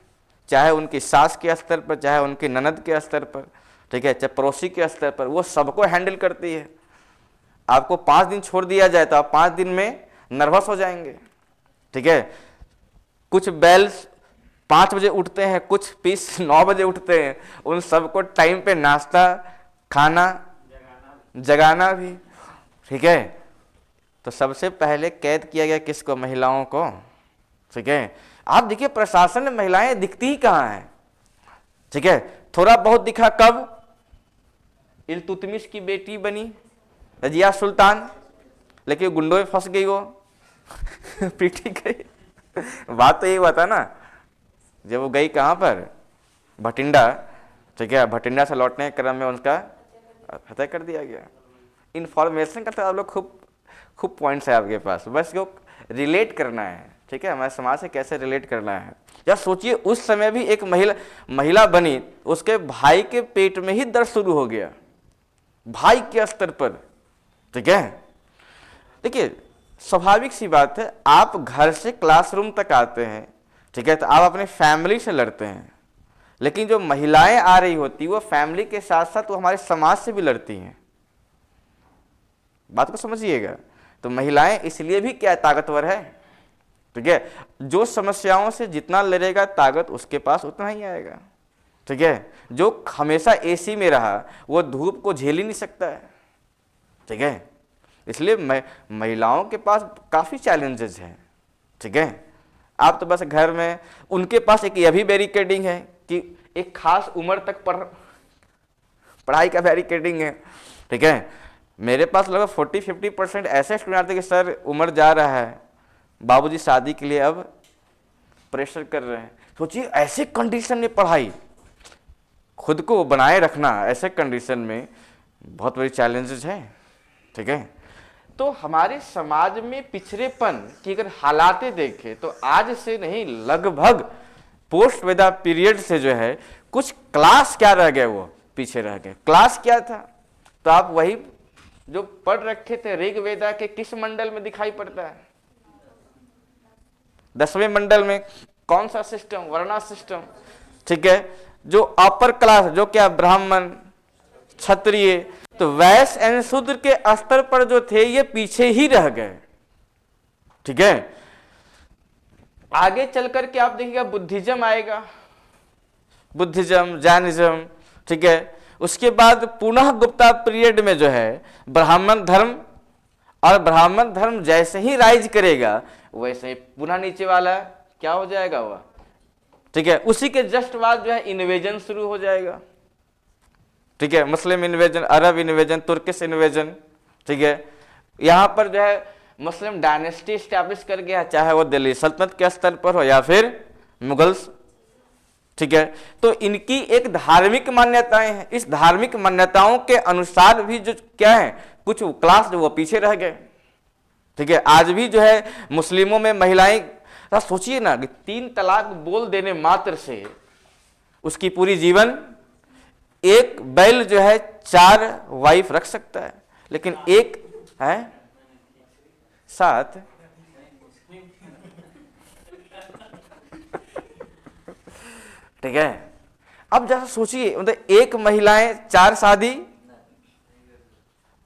चाहे उनकी सास के स्तर पर, चाहे उनकी ननद के स्तर पर, ठीक है, चाहे पड़ोसी के स्तर पर, वो सबको हैंडल करती है। आपको 5 दिन छोड़ दिया जाए तो आप 5 दिन में नर्वस हो जाएंगे। ठीक है, कुछ बैल्स 5 बजे उठते हैं, कुछ पीस 9 बजे उठते हैं, उन सबको टाइम पे नाश्ता, खाना, जगाना भी। ठीक है, तो सबसे पहले कैद किया गया किसको? महिलाओं को। ठीक है, आप देखिए प्रशासन में महिलाएं दिखती ही कहां है। ठीक है, थोड़ा बहुत दिखा कब? इल्तुतमिश की बेटी बनी रजिया सुल्तान, लेकिन गुंडों में फंस गई वो पीटी गई। बात तो यही हुआ था ना, जब वो गई कहां पर? भटिंडा। ठीक है, भटिंडा से लौटने के क्रम में उनका हत्या कर दिया गया। इन्फॉर्मेशन का तो आप लोग खूब पॉइंट्स है आपके पास, बस जो रिलेट करना है। ठीक है, हमारे समाज से कैसे रिलेट करना है। या सोचिए उस समय भी एक महिला बनी, उसके भाई के पेट में ही दर्द शुरू हो गया, भाई के स्तर पर। ठीक है, देखिए स्वाभाविक सी बात है, आप घर से क्लासरूम तक आते हैं, ठीक है, तो आप अपने फैमिली से लड़ते हैं, लेकिन जो महिलाएं आ रही होती वो फैमिली के साथ साथ वो हमारे समाज से भी लड़ती हैं। बात को समझिएगा, तो महिलाएं इसलिए भी क्या ताकतवर है। ठीक है, जो समस्याओं से जितना लड़ेगा ताकत उसके पास उतना ही आएगा। ठीक है, जो हमेशा एसी में रहा वो धूप को झेल ही नहीं सकता है। ठीक है, इसलिए महिलाओं के पास काफ़ी चैलेंजेस हैं। ठीक है, आप तो बस घर में, उनके पास एक यह भी बैरिकेडिंग है कि एक खास उम्र तक पढ़ाई का बैरिकेडिंग है। ठीक है, मेरे पास लगभग 40-50% ऐसे स्टूडेंट आते हैं कि सर उम्र जा रहा है, बाबूजी शादी के लिए अब प्रेशर कर रहे हैं। सोचिए ऐसे कंडीशन में पढ़ाई, खुद को बनाए रखना ऐसे कंडीशन में बहुत बड़ी चैलेंजेस है। ठीक है, तो हमारे समाज में पिछड़ेपन की अगर हालातें देखें तो आज से नहीं, लगभग पोस्ट वेदा पीरियड से जो है कुछ क्लास क्या रह गए, वो पीछे रह गए। क्लास क्या था? तो आप वही जो पढ़ रखे थे ऋग वेदा के किस मंडल में दिखाई पड़ता है? 10वें मंडल में। कौन सा सिस्टम? वर्णा सिस्टम। ठीक है, जो अपर क्लास, जो क्या ब्राह्मण, क्षत्रिय, तो वैश्य एवं शूद्र के स्तर पर जो थे ये पीछे ही रह गए। ठीक है, आगे चल करके आप देखिएगा बुद्धिज्म आएगा, बुद्धिज्म, जैनिज्म। ठीक है, उसके बाद पुनः गुप्ता पीरियड में जो है ब्राह्मण धर्म, और ब्राह्मण धर्म जैसे ही राइज करेगा वैसे ही पुनः नीचे वाला क्या हो जाएगा वह। ठीक है, उसी के जस्ट बाद जो है इन्वेजन शुरू हो जाएगा। ठीक है, मुस्लिम इन्वेजन, अरब इन्वेजन, तुर्किश इन्वेजन। ठीक है, यहाँ पर जो है मुस्लिम डायनेस्टी स्टैब्लिश कर गया, चाहे वो दिल्ली सल्तनत के स्तर पर हो या फिर मुगल्स। ठीक है, तो इनकी एक धार्मिक मान्यताएं हैं, इस धार्मिक मान्यताओं के अनुसार भी जो क्या है कुछ क्लास जो वो पीछे रह गए। ठीक है, आज भी जो है मुस्लिमों में महिलाएं तो सोचिए ना कि 3 तलाक बोल देने मात्र से उसकी पूरी जीवन, एक बैल जो है 4 वाइफ रख सकता है, लेकिन एक है 7। ठीक है, अब जरा सोचिए, मतलब एक महिलाएं 4 शादी,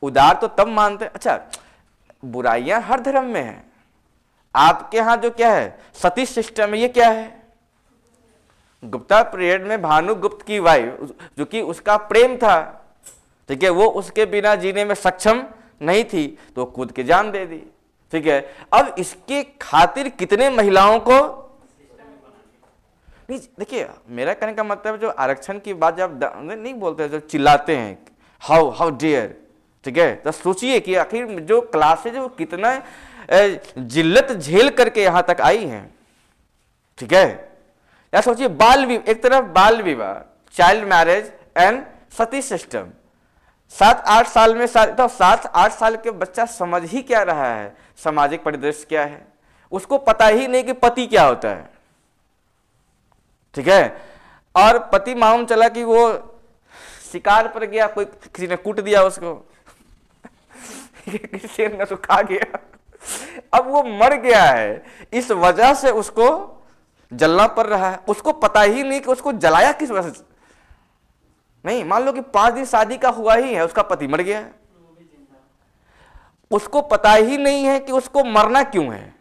उदार तो तब मानते हैं। अच्छा, बुराइयां हर धर्म में है, आपके यहां जो क्या है सती सिस्टम है, ये क्या है? गुप्ता पीरियड में भानुगुप्त की वाइफ, जो कि उसका प्रेम था, ठीक है, वो उसके बिना जीने में सक्षम नहीं थी, तो कूद के जान दे दी। ठीक है, अब इसके खातिर कितने महिलाओं को नहीं, देखिए मेरा कहने का मतलब जो आरक्षण की बात जब नहीं बोलते, जो चिल्लाते हैं हाउ डियर, ठीक है, तो सोचिए कि आखिर जो क्लासेज वो कितना जिल्लत झेल करके यहां तक आई हैं। ठीक है, या सोचिए बाल विवाह, एक तरफ बाल विवाह, child marriage and Sati system, 7-8 साल में तो 7-8 साल के बच्चा समझ ही क्या रहा है, सामाजिक परिदृश्य क्या है, उसको पता ही नहीं कि पति क्या होता है। ठीक है, और पति मालूम चला कि वो शिकार पर गया, कोई किसी ने कूट दिया उसको किसी ने सुखा गया, अब वो मर गया है, इस वजह से उसको जलना पड़ रहा है। उसको पता ही नहीं कि उसको जलाया किस वजह से। नहीं, मान लो कि 5 दिन शादी का हुआ ही है, उसका पति मर गया है, उसको पता ही नहीं है कि उसको मरना क्यों है।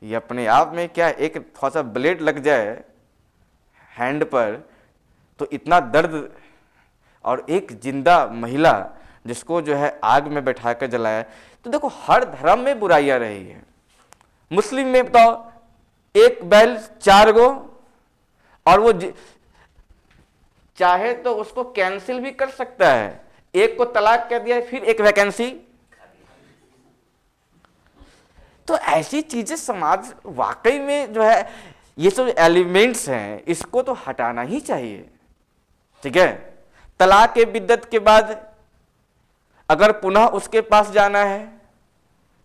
ये अपने आप में क्या, एक थोड़ा सा ब्लेड लग जाए हैंड पर तो इतना दर्द, और एक जिंदा महिला जिसको जो है आग में बैठा कर जलाया। तो देखो हर धर्म में बुराइयां रही है। मुस्लिम में बताओ, एक बैल 4 गो, और वो चाहे तो उसको कैंसिल भी कर सकता है, एक को तलाक कर दिया फिर एक वैकेंसी। तो ऐसी चीजें समाज वाकई में जो है, ये सब एलिमेंट्स हैं, इसको तो हटाना ही चाहिए। ठीक है, तलाक के बिद्दत के बाद अगर पुनः उसके पास जाना है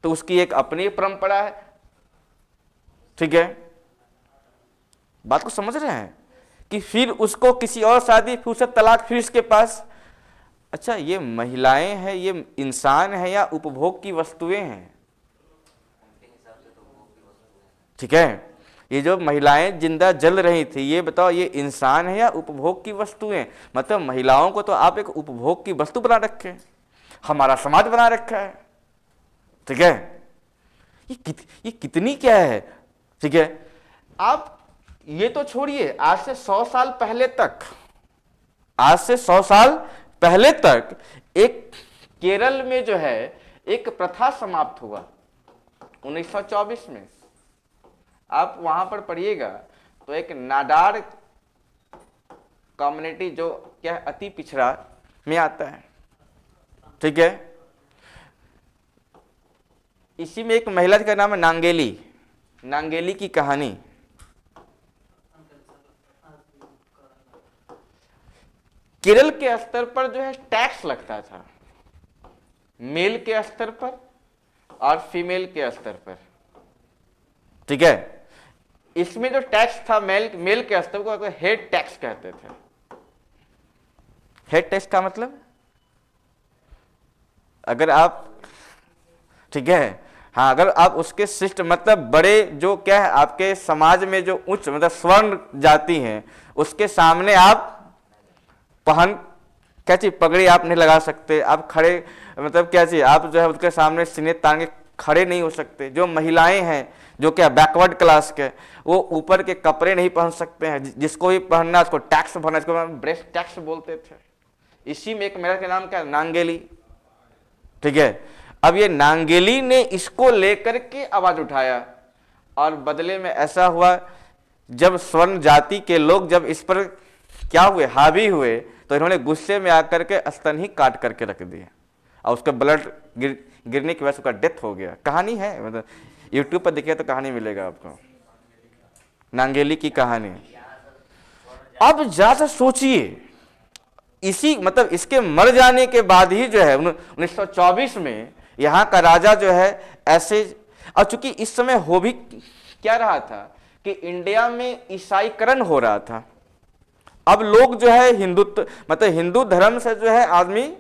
तो उसकी एक अपनी परंपरा है। ठीक है, बात को समझ रहे हैं कि फिर उसको किसी और शादी, फिर उसे तलाक, फिर इसके पास। अच्छा, ये महिलाएं हैं, ये इंसान है या उपभोग की वस्तुएं हैं? ठीक है, ये जो महिलाएं जिंदा जल रही थी, ये बताओ ये इंसान है या उपभोग की वस्तुएं? मतलब महिलाओं को तो आप एक उपभोग की वस्तु बना रखे हैं, हमारा समाज बना रखा है। ठीक है, ये कितनी क्या है। ठीक है, आप ये तो छोड़िए, आज से 100 साल पहले तक, आज से 100 साल पहले तक एक केरल में जो है एक प्रथा समाप्त हुआ 1924 में। आप वहां पर पढ़िएगा तो एक नाडार कम्युनिटी जो क्या है अति पिछड़ा में आता है। ठीक है, इसी में एक महिला का नाम है नांगेली, नांगेली की कहानी। केरल के स्तर पर जो है टैक्स लगता था, मेल के स्तर पर और फीमेल के स्तर पर। ठीक है, इसमें जो टैक्स था मेल के स्तर को हेड टैक्स कहते थे। हेड टैक्स का मतलब, अगर आप, ठीक है, हाँ, अगर आप उसके शिष्ट मतलब बड़े जो क्या है आपके समाज में जो उच्च मतलब स्वर्ण जाति हैं, उसके सामने आप पहन क्या चीज, पगड़ी आप नहीं लगा सकते, आप खड़े मतलब क्या चीज, आप जो है उसके सामने सीने तान के खड़े नहीं हो सकते। जो महिलाएं हैं जो क्या बैकवर्ड क्लास के, वो ऊपर के कपड़े नहीं पहन सकते हैं, जिसको भी पहनना उसको टैक्स भरना, इसको ब्रेस्ट टैक्स बोलते थे। इसी में एक महिला का नाम क्या, नांगेली। ठीक है, अब ये नांगेली ने इसको लेकर के आवाज उठाया, और बदले में ऐसा हुआ जब स्वर्ण जाति के लोग जब इस पर क्या हुए, हावी हुए, तो इन्होंने गुस्से में आकर के स्तन ही काट करके रख दिए, और उसका ब्लड गिरने की वजह से उसका डेथ हो गया। कहानी है, मतलब यूट्यूब पर देखिए तो कहानी मिलेगा आपको, नांगेली की कहानी। अब ज्यादा सोचिए, इसी मतलब इसके मर जाने के बाद ही जो है 1924 में यहाँ का राजा जो है ऐसे, और चूंकि इस समय हो भी क्या रहा था कि इंडिया में ईसाईकरण हो रहा था। अब लोग जो है हिंदुत्व मतलब हिंदू धर्म से जो है आदमी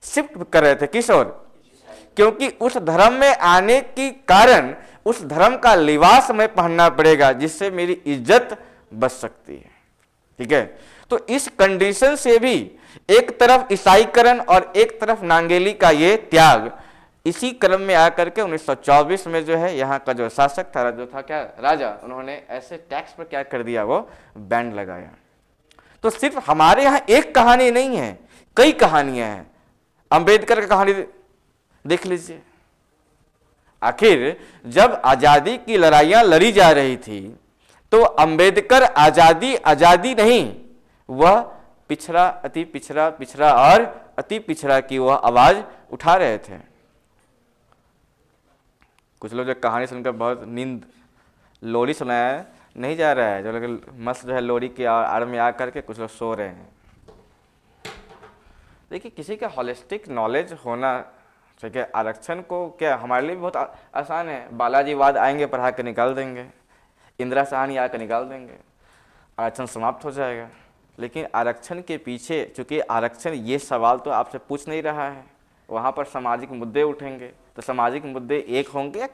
शिफ्ट कर रहे थे किस ओर, क्योंकि उस धर्म में आने के कारण उस धर्म का लिबास हमें पहनना पड़ेगा जिससे मेरी इज्जत बच सकती है। ठीक है, तो इस कंडीशन से भी एक तरफ ईसाईकरण और एक तरफ नांगेली का ये त्याग, इसी क्रम में आकर के 1924 में जो है यहाँ का जो शासक था, जो था क्या राजा, उन्होंने ऐसे टैक्स पर क्या कर दिया, वो बैन लगाया। तो सिर्फ हमारे यहाँ एक कहानी नहीं है, कई कहानियां हैं। अंबेडकर की कहानी देख लीजिए। आखिर जब आजादी की लड़ाइयां लड़ी जा रही थी तो अंबेडकर आजादी आजादी नहीं, वह पिछड़ा, अति पिछड़ा, पिछड़ा और अति पिछड़ा की वह आवाज उठा रहे थे। कुछ लोग जो कहानी सुनकर बहुत नींद, लोरी सुनाया नहीं जा रहा है, जो लोग मस्त जो है लोरी की आड़ में आकर के कुछ लोग सो रहे हैं। देखिए, किसी का हॉलिस्टिक नॉलेज होना, ठीक है। आरक्षण को क्या हमारे लिए भी बहुत आसान है, बालाजीवाद आएंगे पढ़ा के निकाल देंगे, इंदिरा साहनी आकर निकाल देंगे, आरक्षण समाप्त हो जाएगा। लेकिन आरक्षण के पीछे, चूंकि आरक्षण ये सवाल तो आपसे पूछ नहीं रहा है, वहाँ पर सामाजिक मुद्दे उठेंगे, तो सामाजिक मुद्दे एक होंगे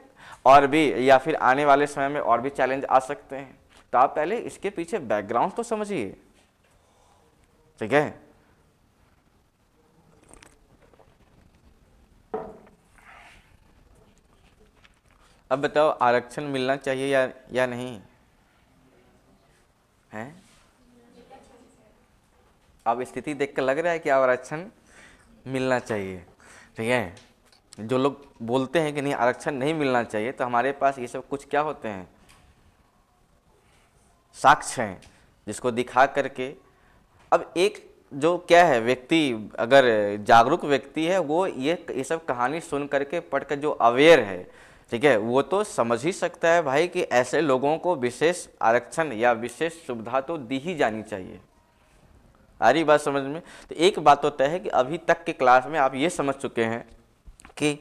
और भी, या फिर आने वाले समय में और भी चैलेंज आ सकते हैं। तो आप पहले इसके पीछे बैकग्राउंड तो समझिए, ठीक है। अब बताओ, आरक्षण मिलना चाहिए या नहीं है? अब स्थिति देखकर लग रहा है कि आरक्षण मिलना चाहिए, ठीक है। जो लोग बोलते हैं कि नहीं आरक्षण नहीं मिलना चाहिए, तो हमारे पास ये सब कुछ क्या होते हैं, साक्ष्य हैं, जिसको दिखा करके। अब एक जो क्या है व्यक्ति, अगर जागरूक व्यक्ति है, वो ये सब कहानी सुन करके पढ़ कर जो अवेयर है, ठीक है, वो तो समझ ही सकता है भाई कि ऐसे लोगों को विशेष आरक्षण या विशेष सुविधा तो दी ही जानी चाहिए। आ रही बात समझ में? तो एक बात तो तय है कि अभी तक के क्लास में आप ये समझ चुके हैं कि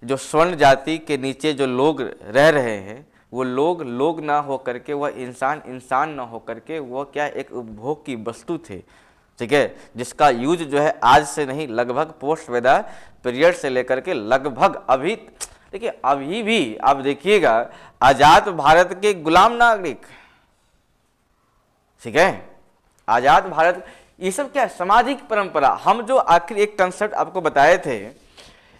जो स्वर्ण जाति के नीचे जो लोग रह रहे हैं, वो लोग ना हो करके, वह इंसान ना हो करके, वह क्या एक उपभोग की वस्तु थे, ठीक है, जिसका यूज जो है आज से नहीं, लगभग पोस्ट वेदा पीरियड से लेकर के लगभग अभी, देखिए अभी भी आप देखिएगा, आजाद भारत के गुलाम नागरिक, ठीक है, आजाद भारत, ये सब क्या है, सामाजिक परंपरा। हम जो आखिर एक कंसेप्ट आपको बताए थे,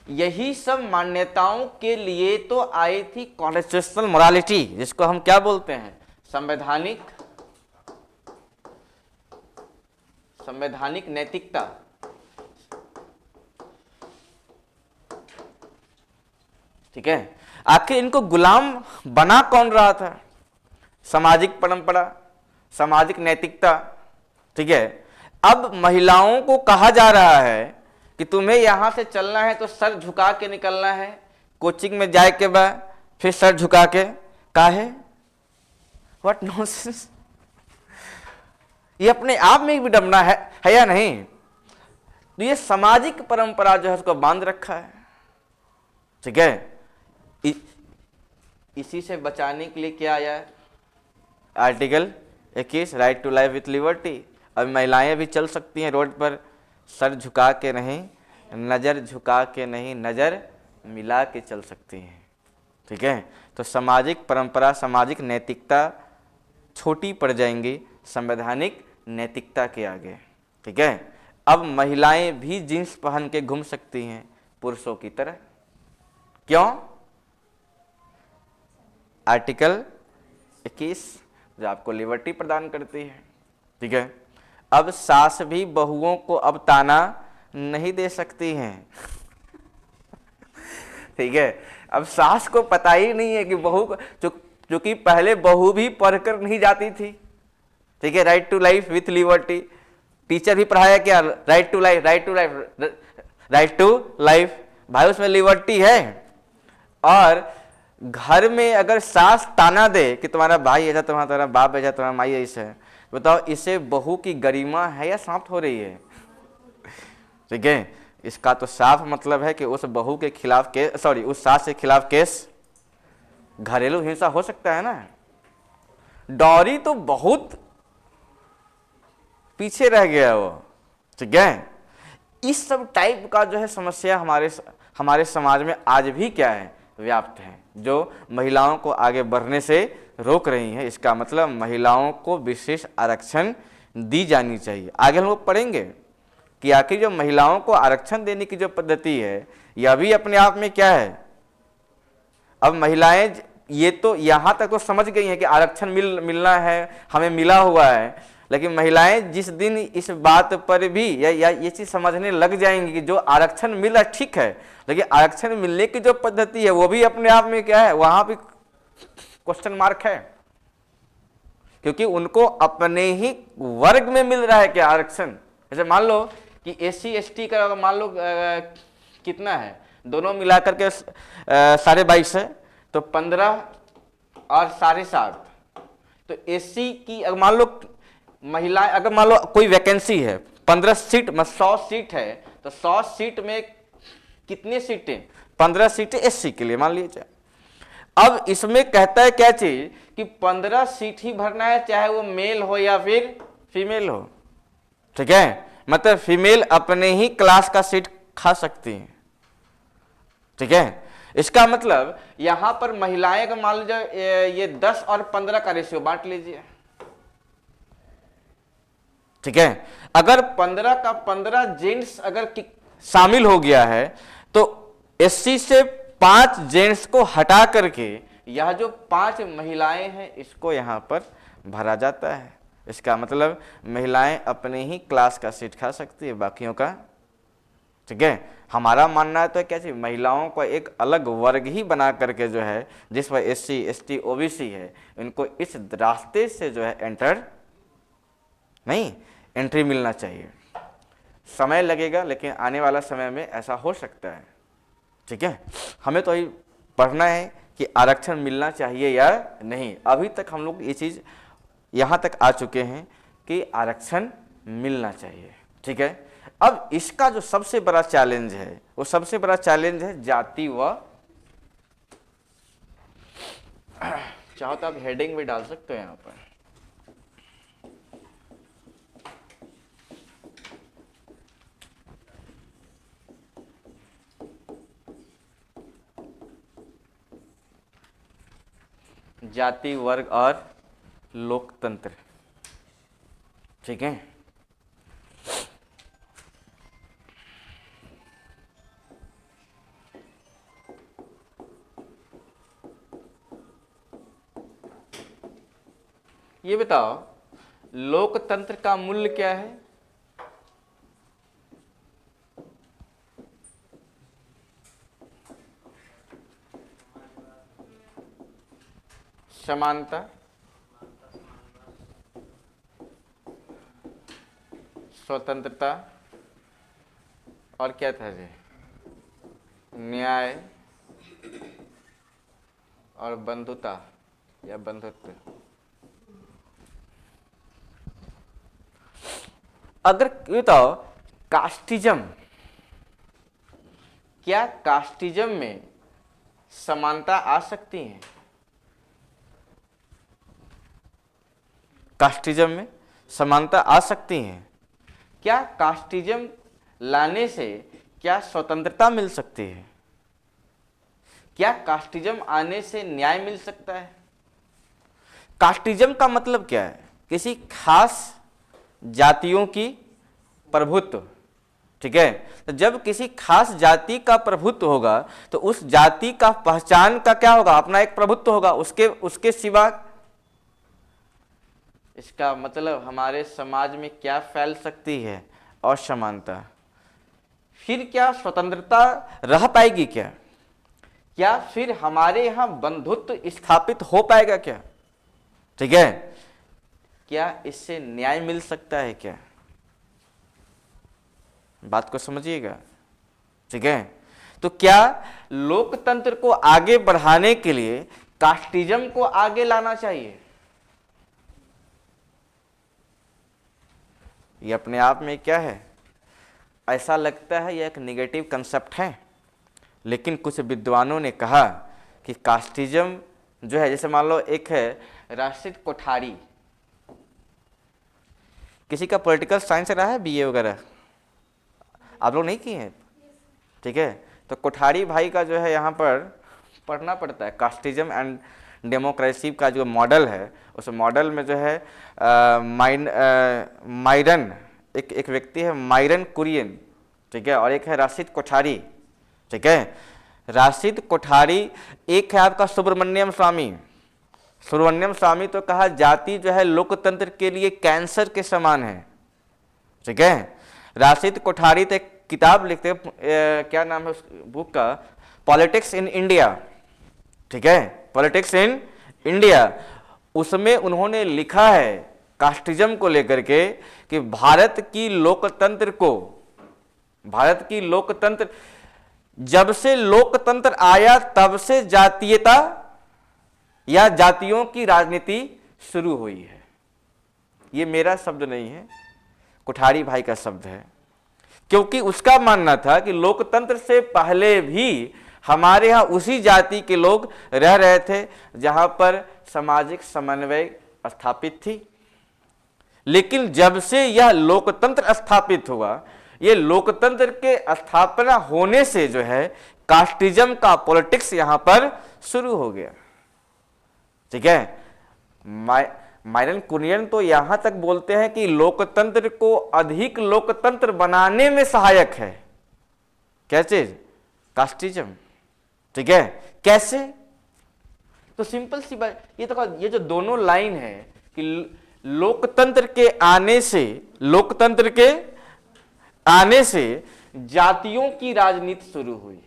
यही सब मान्यताओं के लिए तो आई थी कॉन्स्टिट्यूशनल मोरालिटी, जिसको हम क्या बोलते हैं, संवैधानिक नैतिकता। ठीक है, आखिर इनको गुलाम बना कौन रहा था, सामाजिक परंपरा, सामाजिक नैतिकता, ठीक है। अब महिलाओं को कहा जा रहा है कि तुम्हें यहां से चलना है तो सर झुका के निकलना है, कोचिंग में जाए के बाद फिर सर झुका के, काहे, व्हाट नॉनसेंस। ये अपने आप में भी विडंबना है या नहीं? तो ये सामाजिक परंपरा जो है उसको बांध रखा है, ठीक है। इसी से बचाने के लिए क्या आया है, article 21, right to life with liberty. अब महिलाएं भी चल सकती हैं रोड पर, सर झुका के नहीं, नज़र झुका के नहीं, नज़र मिला के चल सकती हैं, ठीक है। तो सामाजिक परंपरा, सामाजिक नैतिकता छोटी पड़ जाएंगी संवैधानिक नैतिकता के आगे, ठीक है। अब महिलाएं भी जींस पहन के घूम सकती हैं पुरुषों की तरह, क्यों? आर्टिकल 21 जो आपको लिबर्टी प्रदान करती है, ठीक है। अब सास भी बहुओं को अब ताना नहीं दे सकती हैं ठीक है। अब सास को पता ही नहीं है कि बहू को, जो कि पहले बहू भी पढ़कर नहीं जाती थी, ठीक है, right to life with liberty. Teacher भी पढ़ाया क्या, right to life, right to life, right to life, भाई उसमें लिबर्टी है। और घर में अगर सास ताना दे कि तुम्हारा भाई ऐसा, तुम्हारा बाप ऐसा, तुम्हारा माई ऐसा है, बताओ इससे बहू की गरिमा है या समाप्त हो रही है? ठीक है, इसका तो साफ मतलब है कि उस बहू के खिलाफ केस, सॉरी उस सास के खिलाफ केस घरेलू हिंसा हो सकता है ना। डॉरी तो बहुत पीछे रह गया वो, ठीक है। इस सब टाइप का जो है समस्या हमारे समाज में आज भी क्या है, व्याप्त है, जो महिलाओं को आगे बढ़ने से रोक रही है। इसका मतलब महिलाओं को विशेष आरक्षण दी जानी चाहिए। आगे हम लोग पढ़ेंगे कि आखिर जो महिलाओं को आरक्षण देने की जो पद्धति है, यह भी अपने आप में क्या है। अब महिलाएं ये तो यहाँ तक तो समझ गई हैं कि आरक्षण मिलना है, हमें मिला हुआ है, लेकिन महिलाएं जिस दिन इस बात पर भी या ये चीज़ समझने लग जाएंगी कि जो आरक्षण मिला ठीक है, लेकिन आरक्षण मिलने की जो पद्धति है वो भी अपने आप में क्या है, वहाँ भी क्वेश्चन मार्क है। क्योंकि उनको अपने ही वर्ग में मिल रहा है क्या आरक्षण। जैसे मान लो कि SC ST का मान लो कितना है, दोनों मिलाकर के 22.5 है, तो 15 और 7.5। तो SC की अगर मान लो महिलाएं, अगर मान लो कोई वैकेंसी है 15 सीट, 100 सीट है, तो 100 सीट में कितनी सीटें, 15 सीटें SC के लिए मान लीजिए। अब इसमें कहता है क्या चीज कि 15 सीट ही भरना है, चाहे वो मेल हो या फिर फीमेल हो, ठीक है। मतलब फीमेल अपने ही क्लास का सीट खा सकती है, ठीक है। इसका मतलब यहां पर महिलाएं का मान लीजिए ये 10 और 15 का रेशियो बांट लीजिए, ठीक है। अगर 15 का 15 जेंट्स अगर शामिल हो गया है, तो SC से 5 जेंट्स को हटा करके यह जो 5 महिलाएं हैं इसको यहां पर भरा जाता है। इसका मतलब महिलाएं अपने ही क्लास का सीट खा सकती है, बाकियों का, ठीक है। हमारा मानना है तो क्या चाहिए, महिलाओं को एक अलग वर्ग ही बना करके जो है, जिस पर SC ST OBC है, इनको इस रास्ते से जो है एंट्री मिलना चाहिए। समय लगेगा, लेकिन आने वाला समय में ऐसा हो सकता है, ठीक है। हमें तो अभी पढ़ना है कि आरक्षण मिलना चाहिए या नहीं। अभी तक हम लोग ये चीज़ यहाँ तक आ चुके हैं कि आरक्षण मिलना चाहिए, ठीक है। अब इसका जो सबसे बड़ा चैलेंज है, वो सबसे बड़ा चैलेंज है जाति व, चाहो तो आप हेडिंग भी डाल सकते हो यहाँ पर, जाति, वर्ग और लोकतंत्र, ठीक है। ये बताओ लोकतंत्र का मूल्य क्या है? समानता, स्वतंत्रता और क्या था जी, न्याय और बंधुता या बंधुत्व। अगर बताओ कास्टिज्म, क्या कास्टिज्म में समानता आ सकती है? कास्टिज्म में समानता आ सकती है? क्या कास्टिज्म लाने से क्या स्वतंत्रता मिल सकती है? क्या कास्टिज्म आने से न्याय मिल सकता है? कास्टिज्म का मतलब क्या है? किसी खास जातियों की प्रभुत्व, ठीक है। तो जब किसी खास जाति का प्रभुत्व होगा तो उस जाति का पहचान का क्या होगा, अपना एक प्रभुत्व होगा, उसके सिवा। इसका मतलब हमारे समाज में क्या फैल सकती है? असमानता। फिर क्या स्वतंत्रता रह पाएगी क्या? क्या फिर हमारे यहाँ बंधुत्व स्थापित हो पाएगा क्या? ठीक है। क्या इससे न्याय मिल सकता है क्या? बात को समझिएगा, ठीक है। तो क्या लोकतंत्र को आगे बढ़ाने के लिए कास्टिज्म को आगे लाना चाहिए? ये अपने आप में क्या है, ऐसा लगता है यह एक निगेटिव कंसेप्ट है, लेकिन कुछ विद्वानों ने कहा कि कास्टिज्म जो है, जैसे मान लो एक है राशिद कोठारी, किसी का पॉलिटिकल साइंस रहा है बीए वगैरह, आप लोग नहीं किए हैं, ठीक है। तो कोठारी भाई का जो है यहाँ पर पढ़ना पड़ता है, कास्टिज्म एंड डेमोक्रेसी का जो मॉडल है, उस मॉडल में जो है माइरन, एक व्यक्ति है माइरन कुरियन, ठीक है, और एक है राशिद कोठारी, ठीक है। राशिद कोठारी, एक है आपका सुब्रमण्यम स्वामी। सुब्रमण्यम स्वामी तो कहा जाति जो है लोकतंत्र के लिए कैंसर के समान है, ठीक है। राशिद कोठारी तो एक किताब लिखते हैं, क्या नाम है उस बुक का, पॉलिटिक्स इन इंडिया, ठीक है, पॉलिटिक्स इन इंडिया। उसमें उन्होंने लिखा है कास्टिज्म को लेकर के कि भारत की लोकतंत्र जब से लोकतंत्र आया तब से जातीयता या जातियों की राजनीति शुरू हुई है। ये मेरा शब्द नहीं है, कोठारी भाई का शब्द है, क्योंकि उसका मानना था कि लोकतंत्र से पहले भी हमारे यहाँ उसी जाति के लोग रह रहे थे जहां पर सामाजिक समन्वय स्थापित थी। लेकिन जब से यह लोकतंत्र स्थापित हुआ, ये लोकतंत्र के स्थापना होने से जो है कास्टिज्म का पॉलिटिक्स यहां पर शुरू हो गया, ठीक है। माइरन कुरियन तो यहां तक बोलते हैं कि लोकतंत्र को अधिक लोकतंत्र बनाने में सहायक है क्या चीज, कास्टिज्म, ठीक है। कैसे, तो सिंपल सी बात, ये जो दोनों लाइन है कि लोकतंत्र के आने से जातियों की राजनीति शुरू हुई।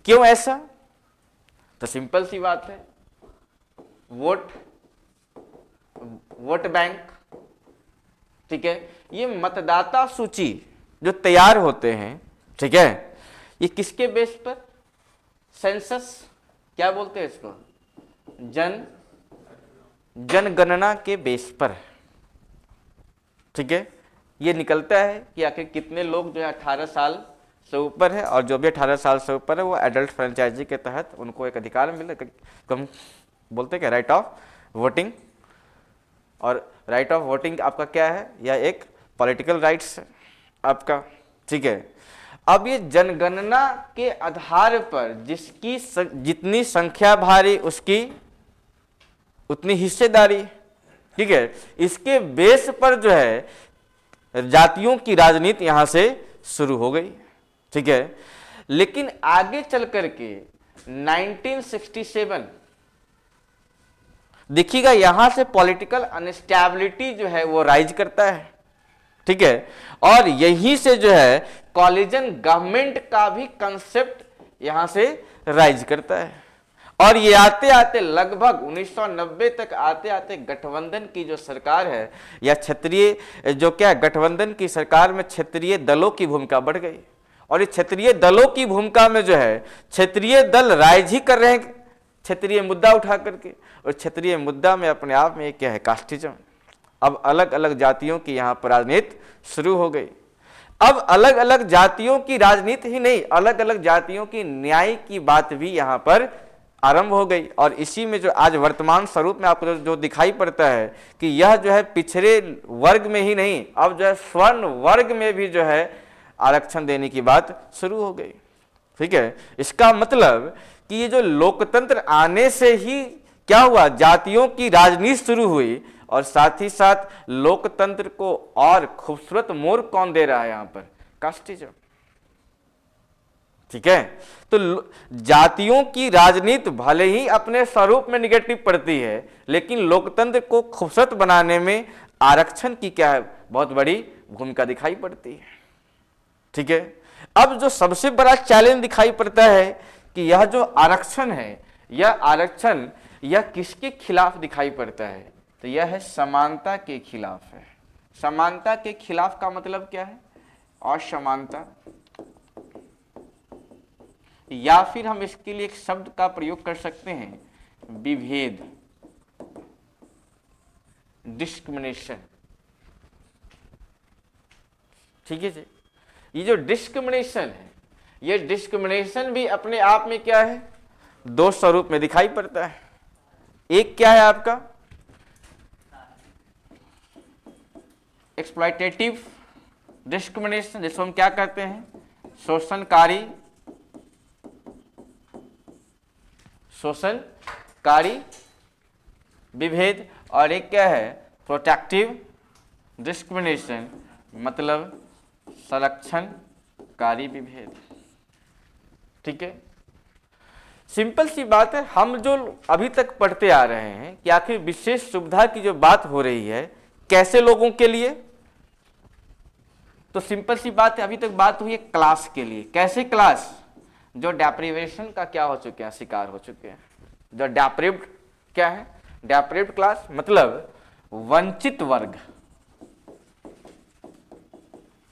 क्यों ऐसा, तो सिंपल सी बात है, वोट बैंक, ठीक है। ये मतदाता सूची जो तैयार होते हैं, ठीक है, ये किसके बेस पर, सेंसस, क्या बोलते हैं इसको, जनगणना के बेस पर, ठीक है। ये निकलता है कि आखिर कितने लोग जो है 18 साल से ऊपर है, और जो भी 18 साल से ऊपर है वो एडल्ट फ्रेंचाइजी के तहत उनको एक अधिकार मिले, कम बोलते क्या, राइट ऑफ वोटिंग। और राइट ऑफ वोटिंग आपका क्या है, यह एक पॉलिटिकल राइट्स है आपका, ठीक है। अब ये जनगणना के आधार पर जिसकी जितनी संख्या भारी उसकी उतनी हिस्सेदारी, ठीक है। इसके बेस पर जो है जातियों की राजनीति यहां से शुरू हो गई, ठीक है। लेकिन आगे चल करके 1967 देखिएगा, यहां से पॉलिटिकल अनस्टेबिलिटी जो है वो राइज करता है, ठीक है। और यहीं से जो है कॉलिजन गवर्नमेंट का भी कंसेप्ट यहां से राइज करता है। और ये आते आते लगभग 1990 तक आते आते गठबंधन की जो सरकार है, या क्षेत्रीय जो क्या गठबंधन की सरकार में क्षेत्रीय दलों की भूमिका बढ़ गई। और इस क्षेत्रीय दलों की भूमिका में जो है क्षेत्रीय दल राइज ही कर रहे हैं क्षेत्रीय मुद्दा उठा करके, और क्षेत्रीय मुद्दा में अपने आप में क्या है, कास्टिज्म। अब अलग अलग जातियों की यहाँ पर राजनीति शुरू हो गई। अब अलग अलग जातियों की राजनीति ही नहीं, अलग अलग जातियों की न्याय की बात भी यहाँ पर आरंभ हो गई। और इसी में जो आज वर्तमान स्वरूप में आपको जो दिखाई पड़ता है कि यह जो है पिछड़े वर्ग में ही नहीं, अब जो है स्वर्ण वर्ग में भी जो है आरक्षण देने की बात शुरू हो गई, ठीक है। इसका मतलब कि ये जो लोकतंत्र आने से ही क्या हुआ, जातियों की राजनीति शुरू हुई, और साथ ही साथ लोकतंत्र को और खूबसूरत मोड़ कौन दे रहा है यहाँ पर, कास्टिज्म, ठीक है। तो जातियों की राजनीति भले ही अपने स्वरूप में निगेटिव पड़ती है, लेकिन लोकतंत्र को खूबसूरत बनाने में आरक्षण की क्या है, बहुत बड़ी भूमिका दिखाई पड़ती है, ठीक है। अब जो सबसे बड़ा चैलेंज दिखाई पड़ता है कि यह जो आरक्षण है, यह आरक्षण यह किसके खिलाफ दिखाई पड़ता है, तो यह है समानता के खिलाफ है। समानता के खिलाफ का मतलब क्या है, असमानता, या फिर हम इसके लिए एक शब्द का प्रयोग कर सकते हैं, विभेद, डिस्क्रिमिनेशन, ठीक है जी। ये जो डिस्क्रिमिनेशन है, ये डिस्क्रिमिनेशन भी अपने आप में क्या है, दो स्वरूप में दिखाई पड़ता है। एक क्या है आपका एक्सप्लॉयटेटिव डिस्क्रिमिनेशन, जिसको हम क्या करते हैं, शोषणकारी विभेद, और एक क्या है प्रोटेक्टिव डिस्क्रिमिनेशन, मतलब संरक्षणकारी विभेद। ठीक है, सिंपल सी बात है। हम जो अभी तक पढ़ते आ रहे हैं कि आखिर विशेष सुविधा की जो बात हो रही है कैसे लोगों के लिए, तो सिंपल सी बात है, अभी तक बात हुई है क्लास के लिए। कैसे क्लास, जो डेप्रिवेशन का क्या हो चुके हैं, शिकार हो चुके हैं, जो डेप्रिव्ड क्या है, डेप्रिव्ड क्लास मतलब वंचित वर्ग।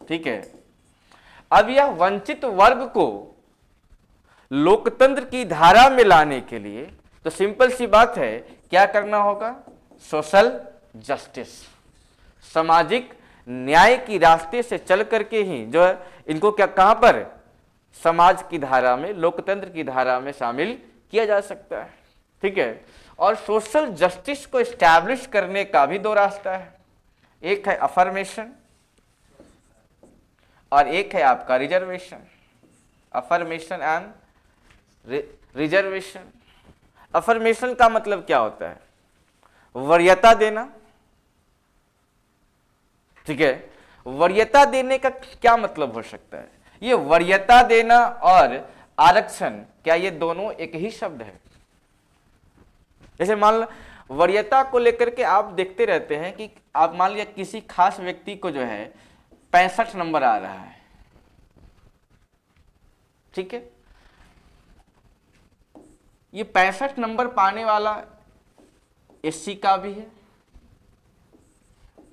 ठीक है, अब यह वंचित वर्ग को लोकतंत्र की धारा में लाने के लिए तो सिंपल सी बात है, क्या करना होगा, सोशल जस्टिस, सामाजिक न्याय की रास्ते से चल करके ही जो है इनको क्या, कहां पर, समाज की धारा में, लोकतंत्र की धारा में शामिल किया जा सकता है। ठीक है, और सोशल जस्टिस को एस्टैब्लिश करने का भी दो रास्ता है, एक है अफर्मेशन और एक है आपका reservation. Affirmation and reservation. Affirmation का मतलब क्या होता है, वरीयता देना। ठीक है, वरीयता देने का क्या मतलब हो सकता है, ये वरीयता देना और आरक्षण, क्या ये दोनों एक ही शब्द है? जैसे मान लो वरीयता को लेकर के आप देखते रहते हैं कि आप मान लिया किसी खास व्यक्ति को जो है 65 नंबर आ रहा है। ठीक है, ये 65 नंबर पाने वाला एससी का भी है,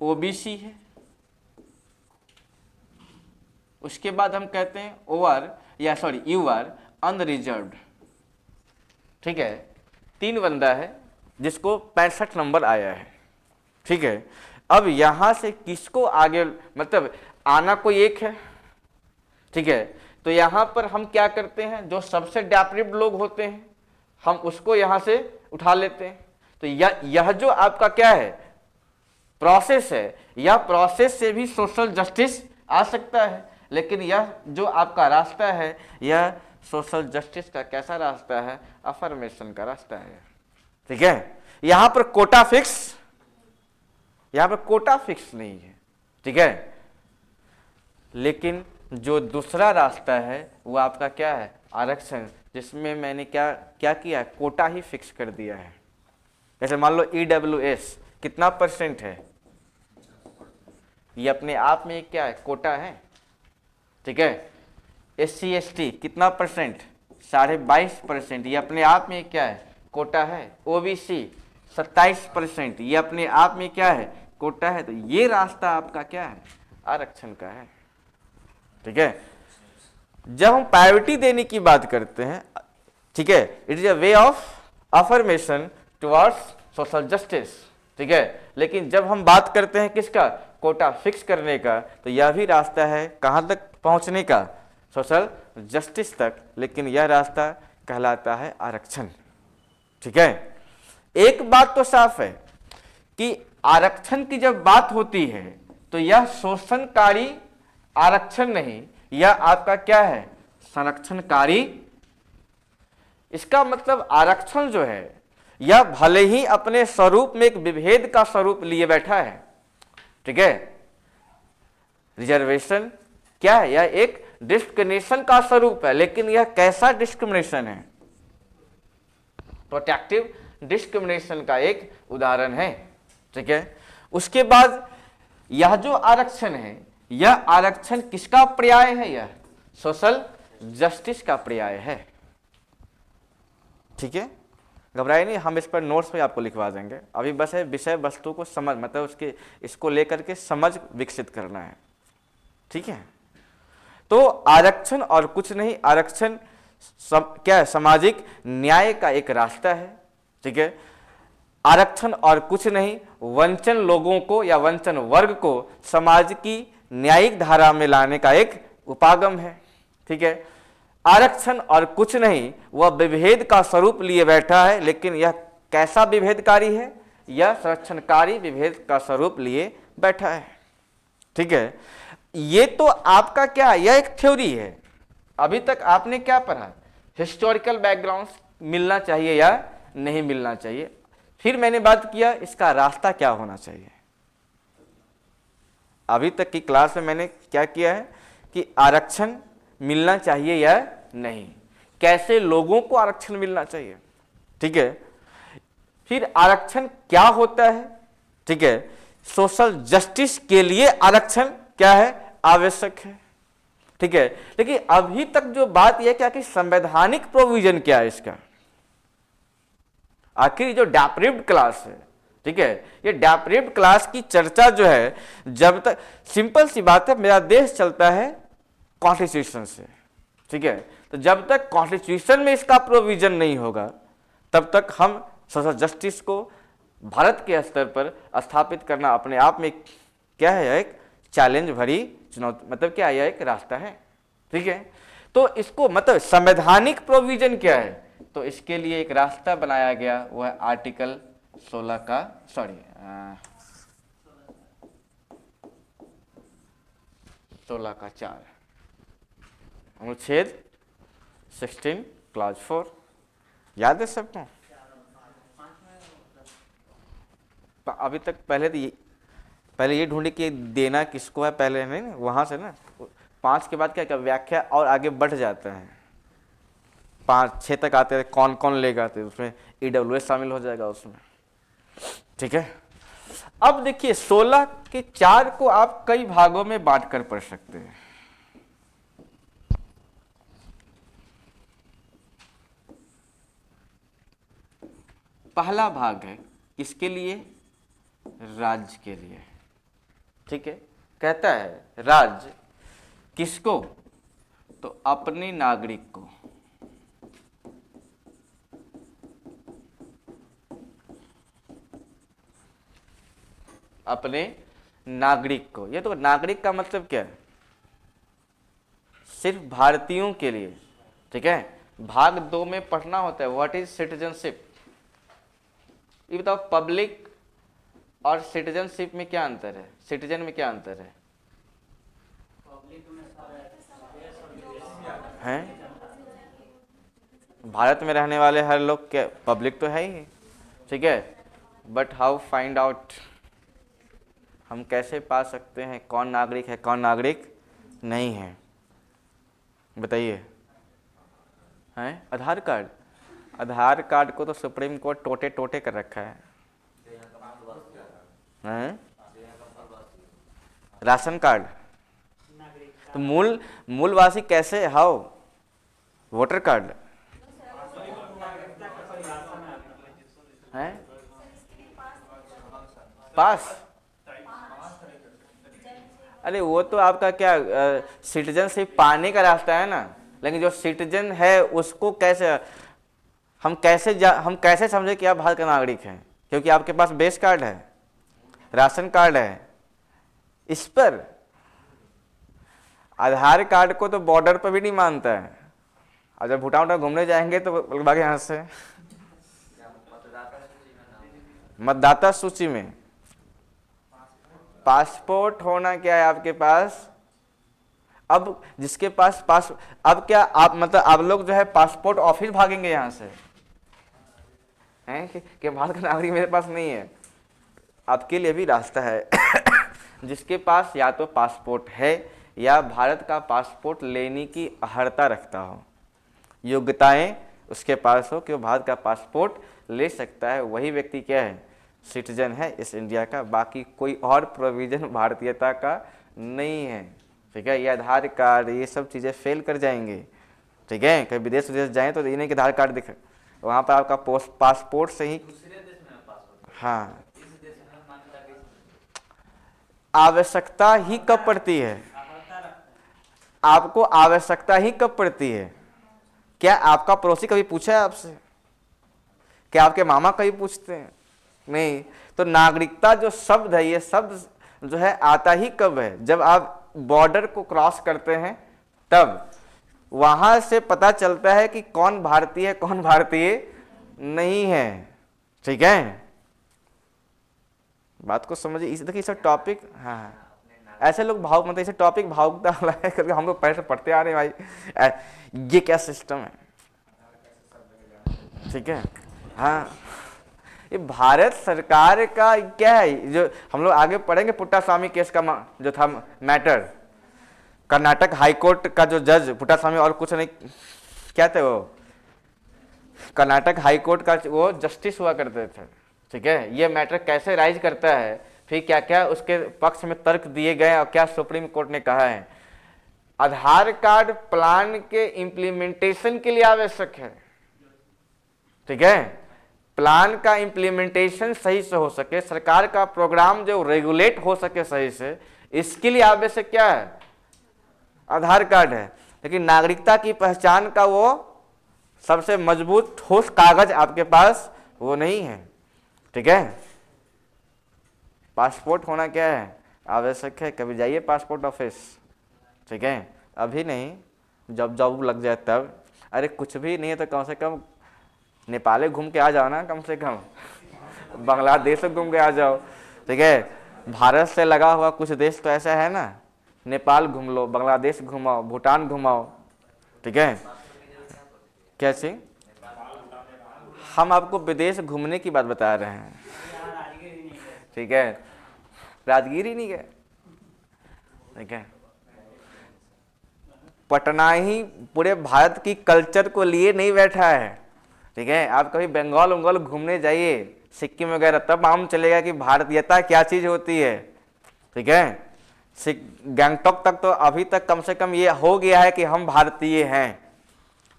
ओबीसी है, उसके बाद हम कहते हैं ओवर या सॉरी यूआर अनरिजर्व्ड। ठीक है, 3 बंदा है जिसको 65 नंबर आया है। ठीक है, अब यहां से किसको आगे, मतलब आना कोई एक है। ठीक है, तो यहां पर हम क्या करते हैं, जो सबसे डेप्रिव्ड लोग होते हैं हम उसको यहां से उठा लेते हैं। तो यह जो आपका क्या है प्रोसेस है, यह प्रोसेस से भी सोशल जस्टिस आ सकता है, लेकिन यह जो आपका रास्ता है यह सोशल जस्टिस का कैसा रास्ता है, अफर्मेशन का रास्ता है। ठीक है, यहां पर कोटा फिक्स नहीं है। ठीक है, लेकिन जो दूसरा रास्ता है वो आपका क्या है, आरक्षण, जिसमें मैंने क्या किया है, कोटा ही फिक्स कर दिया है। जैसे मान लो EWS कितना % है, ये अपने आप में क्या है, कोटा है। ठीक है, SC ST कितना %, 22.5%, ये अपने आप में क्या है, कोटा है। OBC 27%, ये अपने आप में क्या है, कोटा है। तो ये रास्ता आपका क्या है, आरक्षण का है। ठीक है, जब हम प्रायोरिटी देने की बात करते हैं, ठीक है, it is a way of affirmation towards social justice. ठीक है, लेकिन जब हम बात करते हैं किसका, कोटा फिक्स करने का, तो यह भी रास्ता है कहां तक पहुंचने का, सोशल जस्टिस तक, लेकिन यह रास्ता कहलाता है आरक्षण। ठीक है, एक बात तो साफ है कि आरक्षण की जब बात होती है तो यह शोषणकारी आरक्षण नहीं, यह आपका क्या है, संरक्षणकारी। इसका मतलब आरक्षण जो है यह भले ही अपने स्वरूप में एक विभेद का स्वरूप लिए बैठा है। ठीक है, रिजर्वेशन क्या है, यह एक डिस्क्रिमिनेशन का स्वरूप है, लेकिन यह कैसा डिस्क्रिमिनेशन है, प्रोटेक्टिव डिस्क्रिमिनेशन का एक उदाहरण है। ठीक है, उसके बाद यह जो आरक्षण है, यह आरक्षण किसका पर्याय है, यह सोशल जस्टिस का पर्याय है। ठीक है, घबराइए नहीं, हम इस पर नोट्स पे आपको लिखवा देंगे। अभी बस है विषय वस्तु को समझ, मतलब उसके इसको लेकर के समझ विकसित करना है। ठीक है, तो आरक्षण और कुछ नहीं, आरक्षण क्या है, सामाजिक न्याय का एक रास्ता है। ठीक है, आरक्षण और कुछ नहीं, वंचन लोगों को या वंचन वर्ग को समाज की न्यायिक धारा में लाने का एक उपागम है। ठीक है, आरक्षण और कुछ नहीं, वह विभेद का स्वरूप लिए बैठा है, लेकिन यह कैसा विभेदकारी है? यह संरक्षणकारी विभेद का स्वरूप लिए बैठा है। ठीक है, ये तो आपका क्या, यह एक थ्योरी है। अभी तक आपने क्या पढ़ा? हिस्टोरिकल बैकग्राउंड मिलना चाहिए या नहीं मिलना चाहिए। फिर मैंने बात किया इसका रास्ता क्या होना चाहिए। अभी तक की क्लास में मैंने क्या किया है कि आरक्षण मिलना चाहिए या नहीं, कैसे लोगों को आरक्षण मिलना चाहिए। ठीक है, फिर आरक्षण क्या होता है। ठीक है, सोशल जस्टिस के लिए आरक्षण क्या है, आवश्यक है। ठीक है, लेकिन अभी तक जो बात यह क्या कि संवैधानिक प्रोविजन क्या है इसका। आखिर जो डेप्रिव्ड क्लास है, ठीक है, ये डेप्रिव्ड क्लास की चर्चा जो है, जब तक, सिंपल सी बात है, मेरा देश चलता है कॉन्स्टिट्यूशन से। ठीक है, तो जब तक कॉन्स्टिट्यूशन में इसका प्रोविजन नहीं होगा तब तक हम सोशल जस्टिस को भारत के स्तर पर स्थापित करना अपने आप में क्या है, एक चैलेंज भरी चुनौती, मतलब क्या, यह एक रास्ता है। ठीक है, तो इसको मतलब संवैधानिक प्रोविजन क्या है, तो इसके लिए एक रास्ता बनाया गया, वो है आर्टिकल 16 का, सॉरी 16 का 4 अनुच्छेद 16 क्लॉज 4, याद है सबको? अभी तक पहले ये ढूंढे कि देना किसको है, पहले नहीं ना, वहां से ना 5 के बाद क्या क्या व्याख्या और आगे बढ़ जाता है, 5-6 तक आते हैं कौन कौन लेगा, तो उसमें EWS शामिल हो जाएगा उसमें। ठीक है, अब देखिए 16 के 4 को आप कई भागों में बांट कर पढ़ सकते हैं। पहला भाग है किसके लिए, राज्य के लिए। ठीक है, कहता है राज्य किसको, तो अपने नागरिक को, अपने नागरिक को। ये तो नागरिक का मतलब क्या है, सिर्फ भारतीयों के लिए। ठीक है, भाग 2 में पढ़ना होता है व्हाट इज सिटीजनशिप। ये बताओ पब्लिक और सिटीजनशिप में क्या अंतर है, सिटीजन में क्या अंतर है? हैं, भारत में रहने वाले हर लोग क्या पब्लिक तो है ही। ठीक है, बट हाउ फाइंड आउट, हम कैसे पा सकते हैं कौन नागरिक है कौन नागरिक नहीं है, बताइए? हैं, आधार कार्ड, आधार कार्ड को तो सुप्रीम कोर्ट टोटे टोटे कर रखा है। हैं, राशन कार्ड तो मूलवासी कैसे, हाउ, वोटर कार्ड है, पास, अरे वो तो आपका क्या सिटीजनशिप पाने का रास्ता है ना, लेकिन जो सिटीजन है उसको कैसे हम कैसे समझे कि आप भारत का नागरिक हैं, क्योंकि आपके पास बेस कार्ड है, राशन कार्ड है। इस पर आधार कार्ड को तो बॉर्डर पर भी नहीं मानता है, और जब भूटान घूमने जाएंगे तो भागे यहाँ से मतदाता सूची में पासपोर्ट होना क्या है आपके पास। अब जिसके पास अब क्या आप मतलब आप लोग जो है पासपोर्ट ऑफिस भागेंगे यहाँ से हैं कि भारत का नागरिक मेरे पास नहीं है। आपके लिए भी रास्ता है जिसके पास या तो पासपोर्ट है या भारत का पासपोर्ट लेने की अर्हता रखता हो, योग्यताएं उसके पास हो कि वो भारत का पासपोर्ट ले सकता है, वही व्यक्ति क्या है, सिटीजन है इस इंडिया का। बाकी कोई और प्रोविजन भारतीयता का नहीं है। ठीक है, ये आधार कार्ड ये सब चीज़ें फेल कर जाएंगे। ठीक है, कहीं विदेश जाएं तो इन्हें के आधार कार्ड दिखे, वहाँ पर आपका पासपोर्ट से ही, हाँ, आवश्यकता ही कब पड़ती है, आपको आवश्यकता ही कब पड़ती है। क्या आपका पड़ोसी कभी पूछा है आपसे, क्या आपके मामा कभी पूछते हैं? नहीं। तो नागरिकता जो शब्द है, ये शब्द जो है आता ही कब है, जब आप बॉर्डर को क्रॉस करते हैं तब। वहां से पता चलता है कि कौन भारतीय है कौन भारतीय नहीं है। ठीक है, बात को समझिए। इस देखिए सब टॉपिक, हाँ ऐसे लोग भावुक, मतलब इसे टॉपिक भावुकता वाला है, क्योंकि हम लोग पहले से पढ़ते आ रहे हैं भाई ये क्या सिस्टम है। ठीक है, हाँ ये भारत सरकार का क्या है, जो हम लोग आगे पढ़ेंगे पुट्टास्वामी केस का जो था मैटर, कर्नाटक हाईकोर्ट का जो जज पुट्टास्वामी और कुछ नहीं, क्या थे वो, कर्नाटक हाईकोर्ट का वो जस्टिस हुआ करते थे। ठीक है, ये मैटर कैसे राइज करता है, फिर क्या क्या उसके पक्ष में तर्क दिए गए और क्या सुप्रीम कोर्ट ने कहा है। आधार कार्ड प्लान के इम्प्लीमेंटेशन के लिए आवश्यक है। ठीक है, प्लान का इम्प्लीमेंटेशन सही से हो सके, सरकार का प्रोग्राम जो रेगुलेट हो सके सही से, इसके लिए आवश्यक क्या है, आधार कार्ड है। लेकिन नागरिकता की पहचान का वो सबसे मजबूत ठोस कागज आपके पास वो नहीं है। ठीक है, पासपोर्ट होना क्या है, आवश्यक है। कभी जाइए पासपोर्ट ऑफिस। ठीक है, अभी नहीं, जब जॉब लग जाए तब। अरे कुछ भी नहीं है तो कम से कम नेपाल घूम के आ जाओ ना, कम से कम बांग्लादेश घूम के आ जाओ। ठीक है, भारत से लगा हुआ कुछ देश तो ऐसा है ना, नेपाल घूम लो, बांग्लादेश घुमाओ, भूटान घुमाओ। ठीक है, क्या चीज, हम आपको विदेश घूमने की बात बता रहे हैं। ठीक है, राजगीर ही नहीं गए। ठीक है, पटना ही पूरे भारत की कल्चर को लिए नहीं बैठा है। ठीक है, आप कभी बंगाल उंगाल घूमने जाइए, सिक्किम वगैरह, तब मालूम चलेगा कि भारतीयता क्या चीज होती है। ठीक है, गैंगटॉक तक तो अभी तक कम से कम ये हो गया है कि हम भारतीय हैं,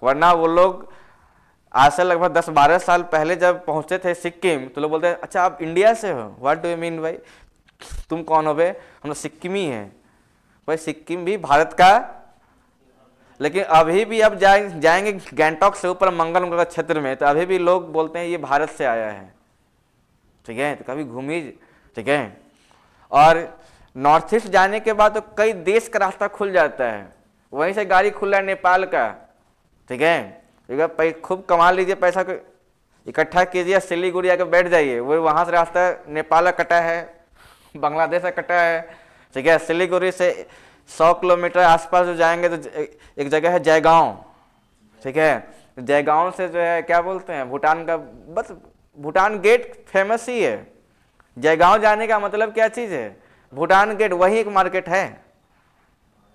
वरना वो लोग आज से लगभग 10-12 साल पहले जब पहुंचते थे सिक्किम, तो लोग बोलते हैं अच्छा आप इंडिया से हो, व्हाट डू यू मीन भाई, तुम कौन हो बे, हम लोग सिक्किमी हैं। भाई सिक्किम भी भारत का, लेकिन अभी भी अब जाएंगे गैंगटॉक से ऊपर मंगल का क्षेत्र में, तो अभी भी लोग बोलते हैं ये भारत से आया है। ठीक है, तो कभी घूमिए। ठीक है, और नॉर्थ ईस्ट जाने के बाद तो कई देश का रास्ता खुल जाता है, वहीं से गाड़ी खुल रहा है नेपाल का। ठीक है, खूब कमा लीजिए, पैसा को इकट्ठा कीजिए, सिलीगुड़ी आके बैठ जाइए, वो वहाँ से रास्ता नेपाल का कटा है, बांग्लादेश का कटा है। ठीक है, सिलीगुड़ी से 100 किलोमीटर आसपास जो जाएंगे तो एक जगह है जयगांव। ठीक है, जयगांव से जो है क्या बोलते हैं, भूटान का, बस भूटान गेट फेमस ही है। जयगांव जाने का मतलब क्या चीज़ है, भूटान गेट, वही एक मार्केट है।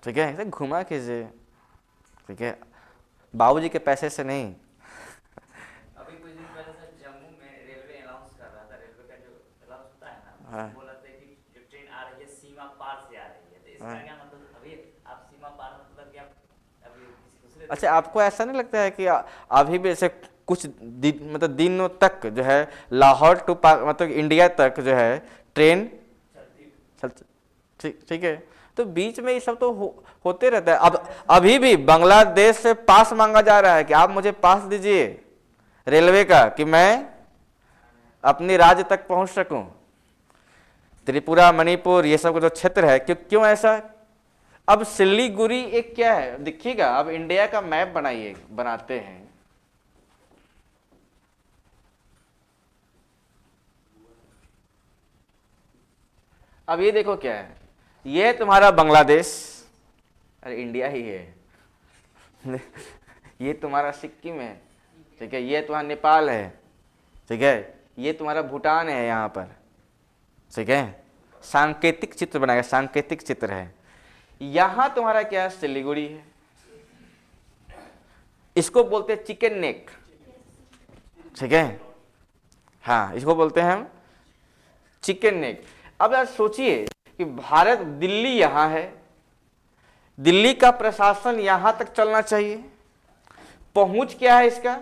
ठीक है, इसे घुमा कीजिए। ठीक है, बाबूजी के पैसे से नहीं। अभी कुछ दिन पहले सर जम्मू में रेलवे अनाउंस कर रहा था, रेलवे का जो अनाउंस होता है ना, हाँ। बोला था कि जो ट्रेन आ रही है सीमा पार से आ रही है, तो इसका क्या मतलब, अभी आप सीमा पार मतलब कि आप अभी किसी दूसरे अच्छा, आपको ऐसा नहीं लगता है कि अभी भी ऐसे कुछ मतलब दिनों तक जो है लाहौर टू मतलब इंडिया तक जो है ट्रेन ठीक है, तो बीच में ये सब तो होते रहता है। अब अभी भी बांग्लादेश से पास मांगा जा रहा है कि आप मुझे पास दीजिए रेलवे का, कि मैं अपने राज्य तक पहुंच सकूं। त्रिपुरा, मणिपुर, ये सब जो क्षेत्र है, क्यों ऐसा। अब सिलीगुड़ी एक क्या है, देखिएगा, अब इंडिया का मैप बनाते हैं। अब ये देखो क्या है, ये तुम्हारा बांग्लादेश, अरे इंडिया ही है। ये तुम्हारा सिक्किम है। ठीक है, ये तुम्हारा नेपाल है। ठीक है, ये तुम्हारा भूटान है यहाँ पर। ठीक है, सांकेतिक चित्र बनाएगा, सांकेतिक चित्र है। यहाँ तुम्हारा क्या है, सिलीगुड़ी है। इसको बोलते हैं चिकन नेक। ठीक है, हाँ इसको बोलते हैं हम चिकन नेक। अब यार सोचिए कि भारत, दिल्ली यहाँ है, दिल्ली का प्रशासन यहां तक चलना चाहिए, पहुंच क्या है इसका।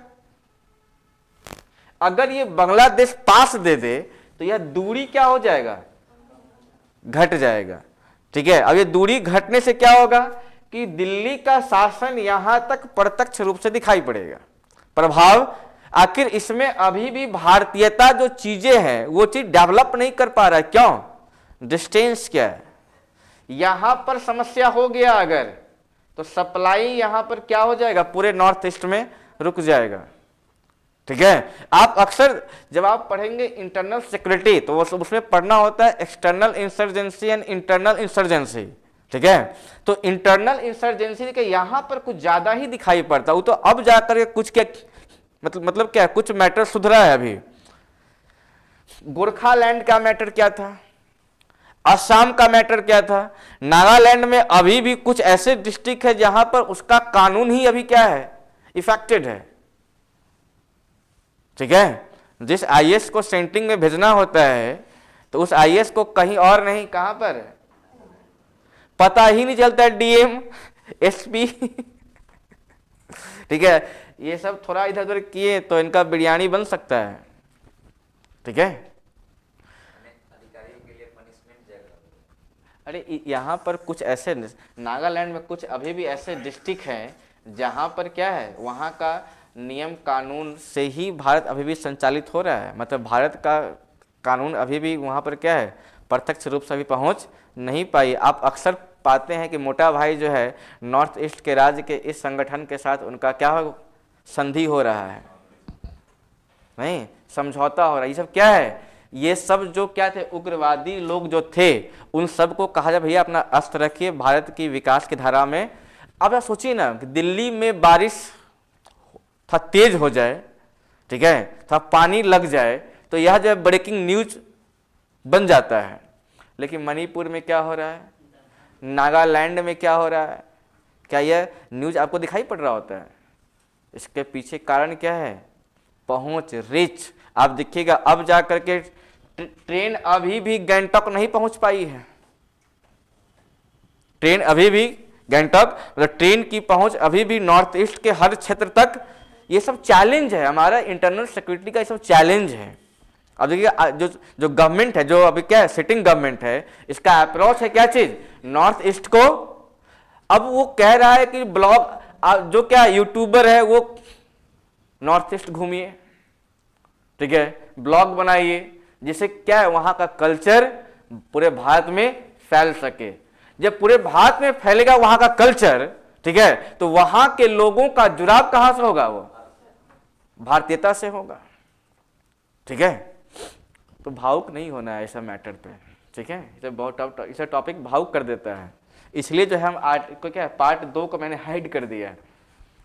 अगर ये बांग्लादेश पास दे दे तो यह दूरी क्या हो जाएगा, घट जाएगा। ठीक है, अब ये दूरी घटने से क्या होगा कि दिल्ली का शासन यहां तक प्रत्यक्ष रूप से दिखाई पड़ेगा, प्रभाव। आखिर इसमें अभी भी भारतीयता जो चीजें हैं वो चीज डेवलप नहीं कर पा रहा है। क्यों, डिस्टेंस क्या है, यहां पर समस्या हो गया अगर, तो सप्लाई यहां पर क्या हो जाएगा, पूरे नॉर्थ ईस्ट में रुक जाएगा। ठीक है, आप अक्सर जब आप पढ़ेंगे इंटरनल सिक्योरिटी तो वो सब उसमें पढ़ना होता है external insurgency and internal insurgency. ठीक है, तो इंटरनल इंसर्जेंसी के यहां पर कुछ ज्यादा ही दिखाई पड़ता, वो तो अब जाकर के कुछ क्या मतलब क्या कुछ मैटर सुधरा है। अभी गोरखालैंड का मैटर क्या था, असम का मैटर क्या था, नागालैंड में अभी भी कुछ ऐसे डिस्ट्रिक्ट है जहां पर उसका कानून ही अभी क्या है, इफेक्टेड है। ठीक है, जिस आईएएस को सेंट्रिंग में भेजना होता है तो उस आईएएस को कहीं और नहीं, कहां पर पता ही नहीं चलता, डीएम एसपी। ठीक है, ये सब थोड़ा इधर उधर किए तो इनका बिरयानी बन सकता है। ठीक है, अधिकारियों के लिए पनिशमेंट जगह। अरे यहाँ पर कुछ ऐसे नागालैंड में कुछ अभी भी ऐसे डिस्ट्रिक्ट हैं जहाँ पर क्या है, वहाँ का नियम कानून से ही भारत अभी भी संचालित हो रहा है। मतलब भारत का कानून अभी भी वहाँ पर क्या है, प्रत्यक्ष रूप से अभी पहुँच नहीं पाई। आप अक्सर पाते हैं कि मोटा भाई जो है नॉर्थ ईस्ट के राज्य के इस संगठन के साथ उनका क्या संधि हो रहा है, नहीं समझौता हो रहा है। ये सब क्या है, ये सब जो क्या थे, उग्रवादी लोग जो थे, उन सब को कहा जाए भैया अपना अस्त्र रखिए भारत की विकास की धारा में। अब आप सोचिए ना कि दिल्ली में बारिश थोड़ा तेज हो जाए, ठीक है, थोड़ा पानी लग जाए तो यह जो ब्रेकिंग न्यूज बन जाता है। लेकिन मणिपुर में क्या हो रहा है, नागालैंड में क्या हो रहा है, क्या यह न्यूज आपको दिखाई पड़ रहा होता है? इसके पीछे कारण क्या है, पहुंच, रिच। आप देखिएगा अब जा करके ट्रेन अभी भी गैंगटॉक नहीं पहुंच पाई है। ट्रेन अभी भी गैंगटॉक, मतलब ट्रेन की पहुंच अभी भी नॉर्थ ईस्ट के हर क्षेत्र तक। ये सब चैलेंज है, हमारा इंटरनल सिक्योरिटी का ये सब चैलेंज है। अब देखिए जो गवर्नमेंट है, जो अभी क्या है सिटिंग गवर्नमेंट है, इसका अप्रोच है क्या चीज, नॉर्थ ईस्ट को। अब वो कह रहा है कि ब्लॉग जो क्या यूट्यूबर है वो नॉर्थ ईस्ट घूमिए, ठीक है, ब्लॉग बनाइए, जिससे क्या है वहां का कल्चर पूरे भारत में फैल सके। जब पूरे भारत में फैलेगा वहां का कल्चर, ठीक है, तो वहां के लोगों का जुड़ाव कहां से होगा, वो भारतीयता से होगा। ठीक है, तो भावुक नहीं होना है ऐसा मैटर पे। ठीक है, इसे बहुत इसे टॉपिक भावुक कर देता है, इसलिए जो है हम आर्ट को क्या पार्ट 2 को मैंने हाइड कर दिया है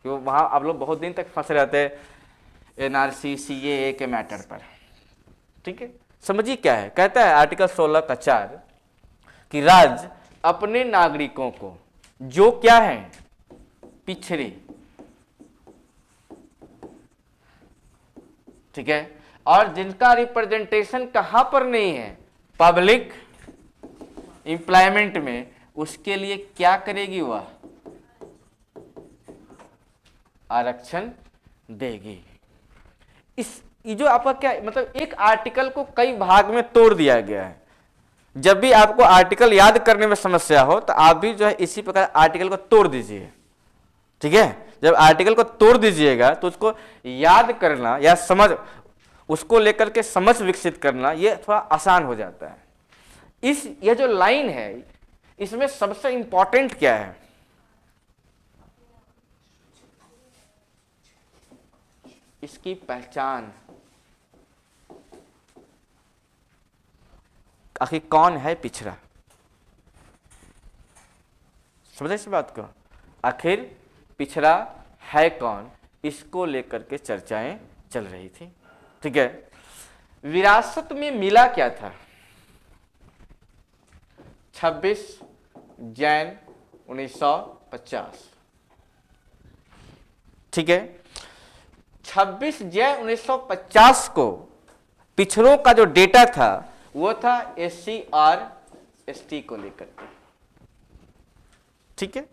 कि वहां आप लोग बहुत दिन तक फंसे रहते एनआरसी सीएए के मैटर पर। ठीक है, समझिए क्या है, कहता है आर्टिकल 16 का 4 कि राज्य अपने नागरिकों को जो क्या है पिछड़े, ठीक है, और जिनका रिप्रेजेंटेशन कहां पर नहीं है, पब्लिक एम्प्लॉयमेंट में, उसके लिए क्या करेगी, वह आरक्षण देगी। ये जो आपका क्या मतलब एक आर्टिकल को कई भाग में तोड़ दिया गया है। जब भी आपको आर्टिकल याद करने में समस्या हो तो आप भी जो है इसी प्रकार आर्टिकल को तोड़ दीजिए। ठीक है, जब आर्टिकल को तोड़ दीजिएगा तो उसको याद करना या समझ, उसको लेकर के समझ विकसित करना ये थोड़ा आसान हो जाता है। ये जो लाइन है इसमें सबसे इंपॉर्टेंट क्या है, इसकी पहचान, आखिर कौन है पिछड़ा। समझे इस बात को, आखिर पिछड़ा है कौन, इसको लेकर के चर्चाएं चल रही थी। ठीक है, विरासत में मिला क्या था, 26 जैन 1950। ठीक है, 26 जैन 1950 को पिछड़ों का जो डेटा था वो था एससी और एसटी को लेकर के। ठीक है,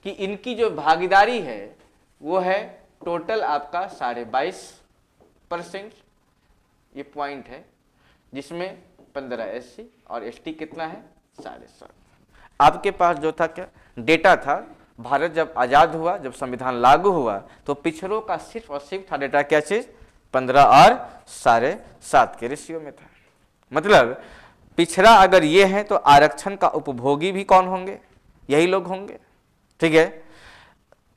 कि इनकी जो भागीदारी है वो है टोटल आपका 22.5%, ये पॉइंट है, जिसमें 15 एससी और एसटी कितना है 7.5। आपके पास जो था क्या डेटा था, भारत जब आजाद हुआ, जब संविधान लागू हुआ तो पिछड़ों का सिर्फ और सिर्फ था डेटा क्या चीज, 15 और 7.5 के रेशियो में था। मतलब पिछड़ा अगर ये है तो आरक्षण का उपभोगी भी कौन होंगे, यही लोग होंगे। ठीक है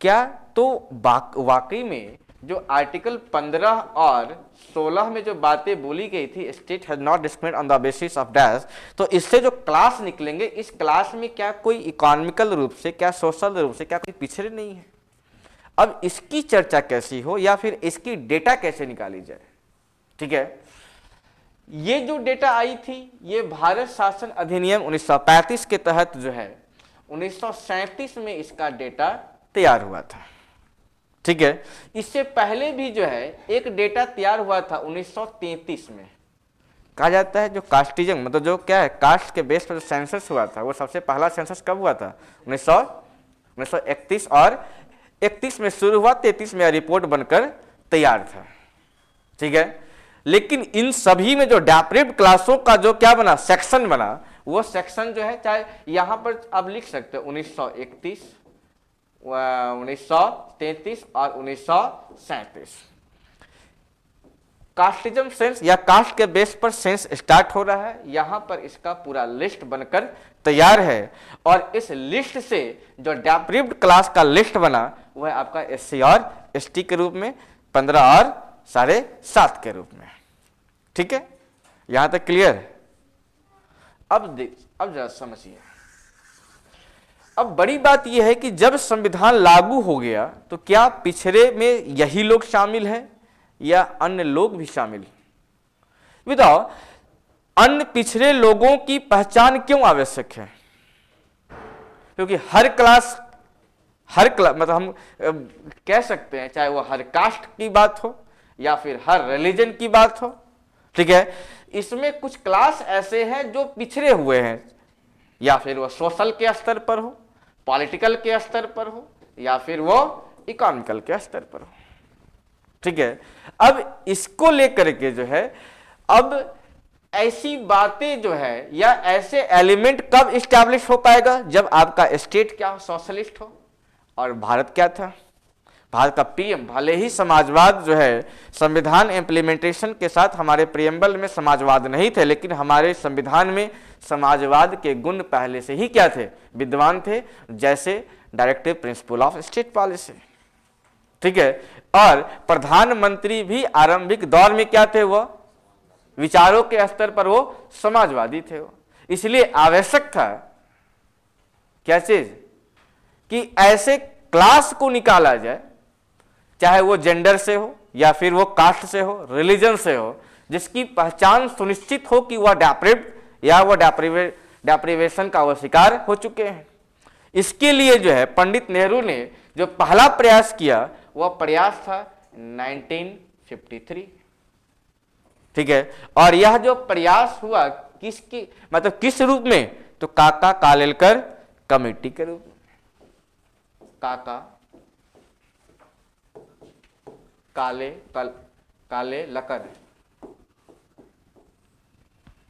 क्या? तो वाकई में जो आर्टिकल 15 और 16 में जो बातें बोली गई थी, state has not discriminate on the basis of dash, तो इससे जो क्लास निकलेंगे, इस क्लास में क्या कोई इकोनॉमिकल रूप से, क्या सोशल रूप से, क्या कोई पिछड़े नहीं है। अब इसकी चर्चा कैसी हो या फिर इसकी डेटा कैसे निकाली जाए, ठीक है। ये जो डेटा आई थी ये भारत शासन अधिनियम 1935 के तहत जो है 1937 में इसका डेटा तैयार हुआ था, ठीक है। इससे पहले भी जो है एक डेटा तैयार हुआ था 1933 में। कहा जाता है जो कास्टिज्म, मतलब जो क्या है कास्ट के बेस पर जो सेंसस हुआ था, वो सबसे पहला सेंसस कब हुआ था? 1931 और 31 में शुरू हुआ, 33 में रिपोर्ट बनकर तैयार था, ठीक है। लेकिन इन सभी में जो डेप्रिव्ड क्लासों का जो क्या बना, सेक्शन बना, वो सेक्शन जो है, चाहे यहां पर आप लिख सकते हो 1931, 1933 और 1937। कास्टिज्म सेंस या कास्ट के बेस पर सेंस स्टार्ट हो रहा है, यहां पर इसका पूरा लिस्ट बनकर तैयार है। और इस लिस्ट से जो डेप्रिव्ड क्लास का लिस्ट बना वह आपका एससी और एसटी के रूप में, 15 और 7.5 के रूप में, ठीक है। यहां तक क्लियर? अब जरा समझिए। अब बड़ी बात यह है कि जब संविधान लागू हो गया तो क्या पिछड़े में यही लोग शामिल हैं या अन्य लोग भी शामिल? बताओ, अन्य पिछड़े लोगों की पहचान क्यों आवश्यक है? क्योंकि हर क्लास मतलब हम कह सकते हैं, चाहे वो हर कास्ट की बात हो या फिर हर रिलीजन की बात हो, ठीक है, इसमें कुछ क्लास ऐसे हैं जो पिछड़े हुए हैं, या फिर वो सोशल के स्तर पर हो, पॉलिटिकल के स्तर पर हो, या फिर वो इकोनॉमिकल के स्तर पर हो, ठीक है। अब इसको लेकर के जो है, अब ऐसी बातें जो है या ऐसे एलिमेंट कब इस्टेब्लिश हो पाएगा? जब आपका स्टेट क्या हो, सोशलिस्ट हो। और भारत क्या था? भारत का पीएम, भले ही समाजवाद जो है संविधान इम्प्लीमेंटेशन के साथ हमारे प्रियम्बल में समाजवाद नहीं थे, लेकिन हमारे संविधान में समाजवाद के गुण पहले से ही क्या थे, विद्वान थे, जैसे directive principle of state policy, ठीक है। और प्रधानमंत्री भी आरंभिक दौर में क्या थे, वो विचारों के स्तर पर वो समाजवादी थे। वो इसलिए आवश्यक था क्या चीज, कि ऐसे क्लास को निकाला जाए, चाहे वो जेंडर से हो या फिर वो कास्ट से हो, रिलीजन से हो, जिसकी पहचान सुनिश्चित हो कि वह डेप्रिव्ड या वह डेप्रिवेशन का वो शिकार हो चुके हैं। इसके लिए जो है पंडित नेहरू ने जो पहला प्रयास किया वह प्रयास था 1953, ठीक है। और यह जो प्रयास हुआ किसकी, मतलब किस रूप में, तो काका कालेलकर कमेटी के रूप में।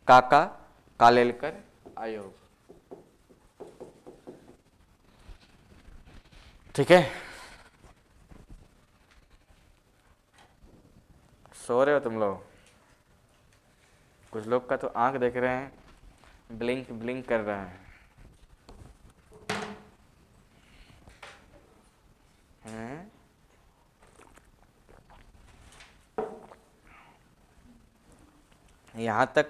काका कालेलकर आयोग, ठीक है। सो रहे हो तुम लोग? कुछ लोग का तो आंख देख रहे हैं, ब्लिंक ब्लिंक कर रहे हैं। यहाँ तक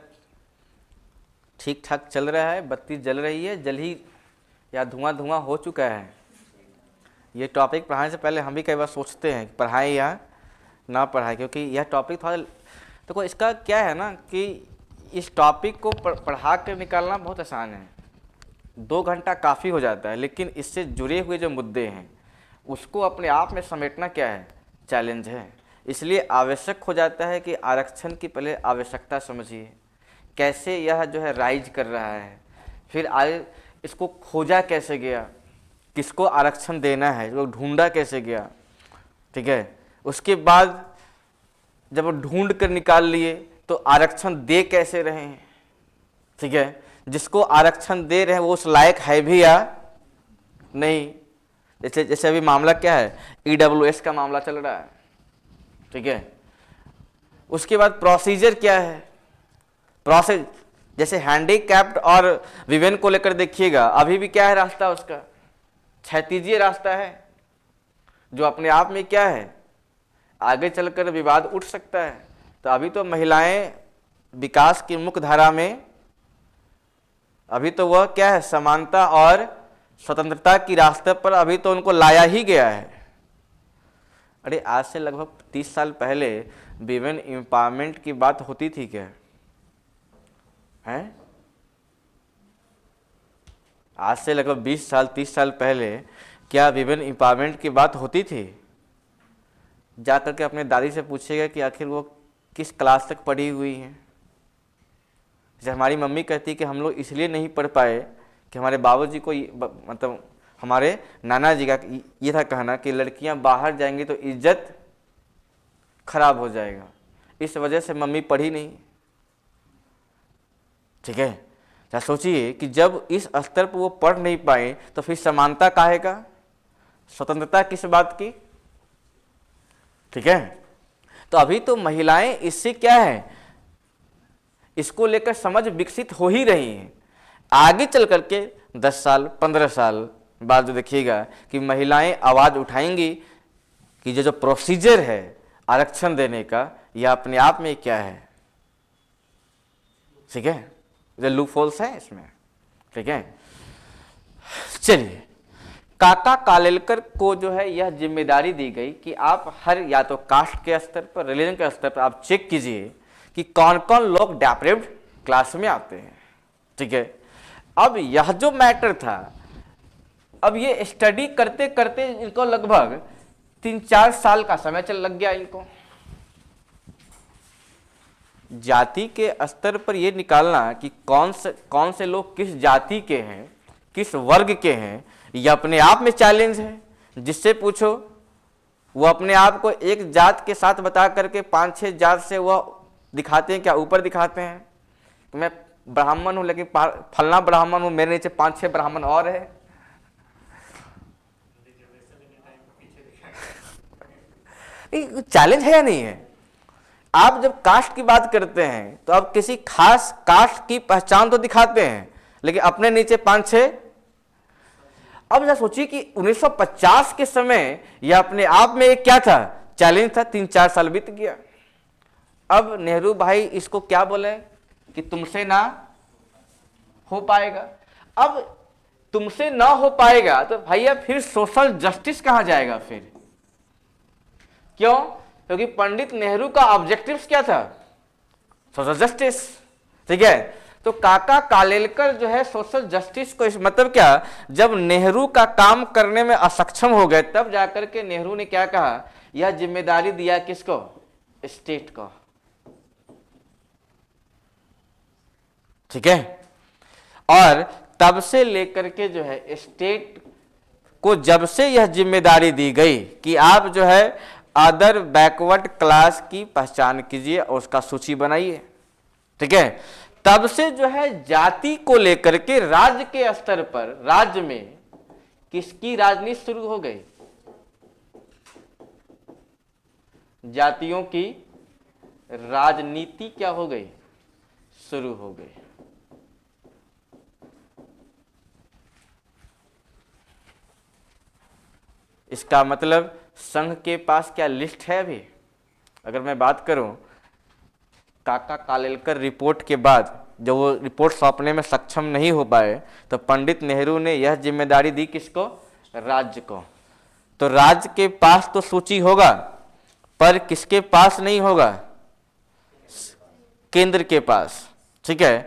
ठीक ठाक चल रहा है, बत्ती जल रही है, जल ही या धुआं धुआं हो चुका है। ये टॉपिक पढ़ाने से पहले हम भी कई बार सोचते हैं पढ़ाएं या ना पढ़ाएं, क्योंकि यह टॉपिक थोड़ा, देखो इसका क्या है ना कि इस टॉपिक को पढ़ा कर निकालना बहुत आसान है, 2 घंटा काफ़ी हो जाता है, लेकिन इससे जुड़े हुए जो मुद्दे हैं उसको अपने आप में समेटना क्या है, चैलेंज है। इसलिए आवश्यक हो जाता है कि आरक्षण की पहले आवश्यकता समझिए, कैसे यह जो है राइज कर रहा है, फिर इसको खोजा कैसे गया, किसको आरक्षण देना है, वो ढूंढा कैसे गया, ठीक है। उसके बाद जब ढूंढ कर निकाल लिए तो आरक्षण दे कैसे रहे हैं, ठीक है। जिसको आरक्षण दे रहे हैं वो उस लायक है भी या नहीं। जैसे अभी मामला क्या है, ईडब्ल्यूएस का मामला चल रहा है, ठीक है। उसके बाद प्रोसीजर क्या है, प्रोसेस, जैसे हैंडीकैप्ड और विवेन को लेकर देखिएगा, अभी भी क्या है रास्ता उसका, क्षैतिजीय रास्ता है, जो अपने आप में क्या है, आगे चलकर विवाद उठ सकता है। तो अभी तो महिलाएं विकास की मुख्य धारा में, अभी तो वह क्या है, समानता और स्वतंत्रता की रास्ते पर अभी तो उनको लाया ही गया है। अरे आज से लगभग 30 साल पहले विमेन एम्पावरमेंट की बात होती थी क्या है? आज से लगभग 20 साल 30 साल पहले क्या विमेन एम्पावरमेंट की बात होती थी? जा करके अपने दादी से पूछेगा कि आखिर वो किस क्लास तक पढ़ी हुई हैं। जैसे हमारी मम्मी कहती कि हम लोग इसलिए नहीं पढ़ पाए कि हमारे बाबूजी को मतलब हमारे नाना जी का ये था कहना कि लड़कियां बाहर जाएंगी तो इज्जत खराब हो जाएगा, इस वजह से मम्मी पढ़ी नहीं। ठीक है, क्या सोचिए कि जब इस स्तर पर वो पढ़ नहीं पाए तो फिर समानता काहे का, स्वतंत्रता किस बात की? ठीक है, तो अभी तो महिलाएं इससे क्या है, इसको लेकर समझ विकसित हो ही रही हैं। आगे चल करके 10 साल 15 साल बाद जो देखिएगा कि महिलाएं आवाज उठाएंगी कि जो प्रोसीजर है आरक्षण देने का, यह अपने आप में क्या है, ठीक है, जो लूपहोल्स है इसमें। ठीक है, चलिए, काका कालेलकर को जो है यह जिम्मेदारी दी गई कि आप हर या तो कास्ट के स्तर पर, रिलीजन के स्तर पर आप चेक कीजिए कि कौन कौन लोग डेप्रेव्ड क्लास में आते हैं। ठीक है, अब यह जो मैटर था, अब ये स्टडी करते करते इनको लगभग 3-4 साल का समय चल लग गया इनको। जाति के स्तर पर यह निकालना कि कौन से लोग किस जाति के हैं, किस वर्ग के हैं, यह अपने आप में चैलेंज है। जिससे पूछो वो अपने आप को एक जात के साथ बता करके 5-6 जात से वह दिखाते हैं, क्या ऊपर दिखाते हैं कि मैं ब्राह्मण हूं लेकिन फलना ब्राह्मण हूं, मेरे नीचे 5-6 ब्राह्मण और है। चैलेंज है या नहीं है? आप जब कास्ट की बात करते हैं तो आप किसी खास कास्ट की पहचान तो दिखाते हैं, लेकिन अपने नीचे 5-6। अब जरा सोचिए कि 1950 के समय यह अपने आप में एक क्या था, चैलेंज था। 3-4 साल बीत गया। अब नेहरू भाई इसको क्या बोले कि तुमसे ना हो पाएगा। अब तुमसे ना हो पाएगा तो भैया फिर सोशल जस्टिस कहां जाएगा फिर? क्यों? क्योंकि पंडित नेहरू का ऑब्जेक्टिव्स क्या था, सोशल जस्टिस। ठीक है, तो काका कालेलकर जो है सोशल जस्टिस को, इस मतलब क्या, जब नेहरू का काम करने में असक्षम हो गए तब जाकर के नेहरू ने क्या कहा, यह जिम्मेदारी दिया किसको, स्टेट को। ठीक है, और तब से लेकर के जो है स्टेट को जब से यह जिम्मेदारी दी गई कि आप जो है अदर बैकवर्ड क्लास की पहचान कीजिए और उसका सूची बनाइए। ठीक है, तब से जो है जाति को लेकर के राज्य के स्तर पर, राज्य में किसकी राजनीति शुरू हो गई, जातियों की राजनीति क्या हो गई, शुरू हो गई। इसका मतलब संघ के पास क्या लिस्ट है अभी? अगर मैं बात करूं काका कालेलकर रिपोर्ट के बाद, जब वो रिपोर्ट सौंपने में सक्षम नहीं हो पाए तो पंडित नेहरू ने यह जिम्मेदारी दी किसको, राज्य को। तो राज्य के पास तो सूची होगा, पर किसके पास नहीं होगा, केंद्र के पास। ठीक है,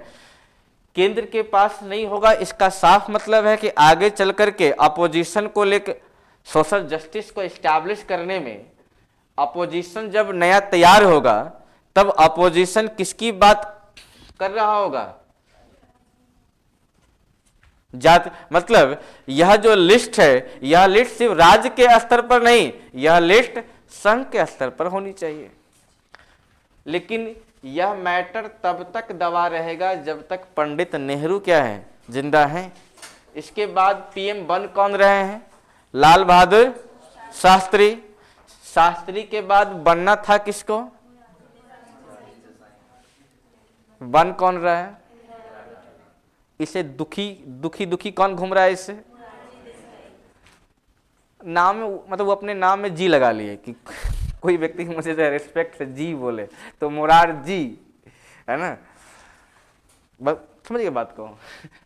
केंद्र के पास नहीं होगा। इसका साफ मतलब है कि आगे चल करके अपोजिशन को लेकर, सोशल जस्टिस को एस्टैब्लिश करने में अपोजिशन जब नया तैयार होगा तब अपोजिशन किसकी बात कर रहा होगा, जाति। मतलब यह जो लिस्ट है, यह लिस्ट सिर्फ राज्य के स्तर पर नहीं, यह लिस्ट संघ के स्तर पर होनी चाहिए। लेकिन यह मैटर तब तक दबा रहेगा जब तक पंडित नेहरू क्या है, जिंदा हैं। इसके बाद पीएम बन कौन रहे हैं, लाल बहादुर शास्त्री। शास्त्री के बाद बनना था किसको, बन कौन रहा है, इसे दुखी दुखी दुखी कौन घूम रहा है इससे, नाम में मतलब वो अपने नाम में जी लगा लिए कि कोई व्यक्ति मुझे जो है रिस्पेक्ट से जी बोले तो मोरारजी, है ना, बस समझ गए बात को।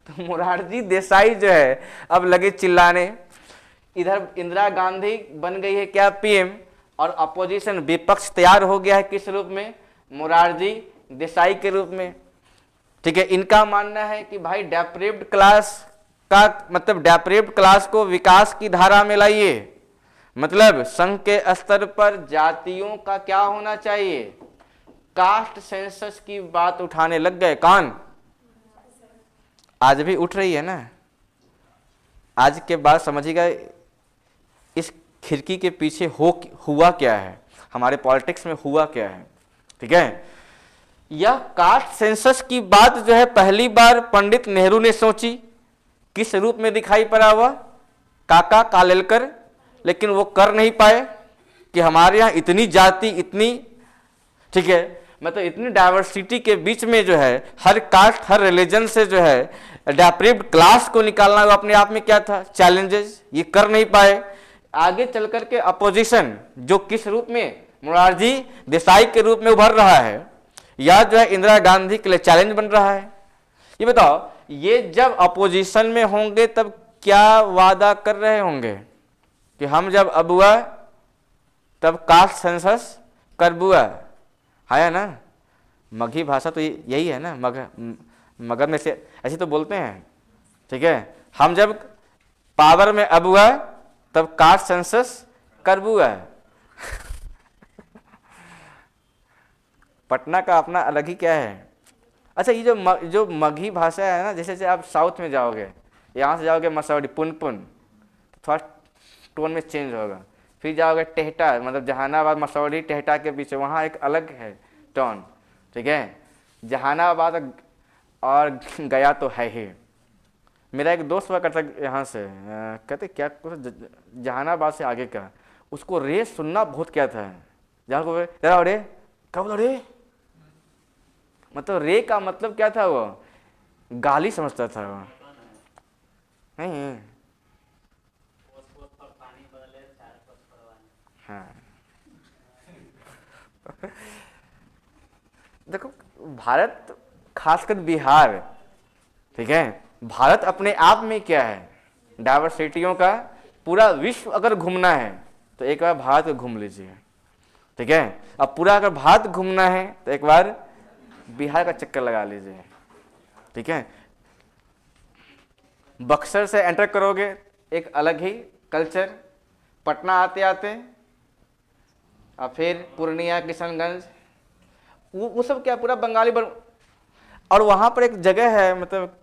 तो मोरारजी देसाई जो है अब लगे चिल्लाने, इधर इंदिरा गांधी बन गई है क्या पीएम, और अपोजिशन विपक्ष तैयार हो गया है किस रूप में, मोरारजी देसाई के रूप में। ठीक है, इनका मानना है कि भाई डेप्रेव्ड क्लास का मतलब डेप्रेव्ड क्लास को विकास की धारा में लाइए, मतलब संघ के स्तर पर जातियों का क्या होना चाहिए, कास्ट सेंसस की बात उठाने लग गए। कौन? आज भी उठ रही है ना। आज के बाद समझिएगा इस खिड़की के पीछे हुआ क्या है, हमारे पॉलिटिक्स में हुआ क्या है। ठीक है, यह कास्ट सेंसस की बात जो है पहली बार पंडित नेहरू ने सोची, किस रूप में दिखाई पड़ा हुआ, काका कालेलकर, लेकिन वो कर नहीं पाए कि हमारे यहाँ इतनी जाति, इतनी, ठीक है, मतलब इतनी डाइवर्सिटी के बीच में जो है हर कास्ट हर रिलीजन से जो है डेप्रेव्ड क्लास को निकालना वो अपने आप में क्या था, चैलेंजेस, ये कर नहीं पाए। आगे चल करके अपोजिशन जो किस रूप में, मोरारजी देसाई के रूप में उभर रहा है, या जो है इंदिरा गांधी के लिए चैलेंज बन रहा है। ये बताओ, ये जब अपोजिशन में होंगे तब क्या वादा कर रहे होंगे कि हम जब अबुआ तब कास्ट सेंसस करबुआ, है ना। मगही भाषा तो यही है ना, मगर में से ऐसे तो बोलते हैं। ठीक है, हम जब पावर में अबुआ तब कास्ट सेंसस करबुआ। पटना का अपना अलग ही क्या है। अच्छा, ये जो मगही भाषा है ना, जैसे आप साउथ में जाओगे, यहाँ से जाओगे मसौडी पुनपुन, थोड़ा टोन में चेंज होगा, फिर जाओगे टेहटा, मतलब जहानाबाद मसौडी टेहटा के पीछे, वहाँ एक अलग है टोन। ठीक है, जहानाबाद और गया तो है ही। मेरा एक दोस्त हुआ करता यहाँ से, कहते क्या कुछ जहानाबाद से आगे का, उसको रे सुनना बहुत क्या था, जहाँ को रे क्या बोला रे, मतलब रे का मतलब क्या था, वो गाली समझता था वो। नहीं, हाँ देखो, भारत खासकर बिहार, ठीक है, भारत अपने आप में क्या है, डाइवर्सिटियों का पूरा विश्व अगर घूमना है तो एक बार भारत को घूम लीजिए। ठीक है, अब पूरा अगर भारत घूमना है तो एक बार बिहार का चक्कर लगा लीजिए। ठीक है, बक्सर से एंटर करोगे एक अलग ही कल्चर, पटना आते आते और फिर पूर्णिया किशनगंज, वो सब क्या पूरा बंगाली और वहाँ पर एक जगह है, मतलब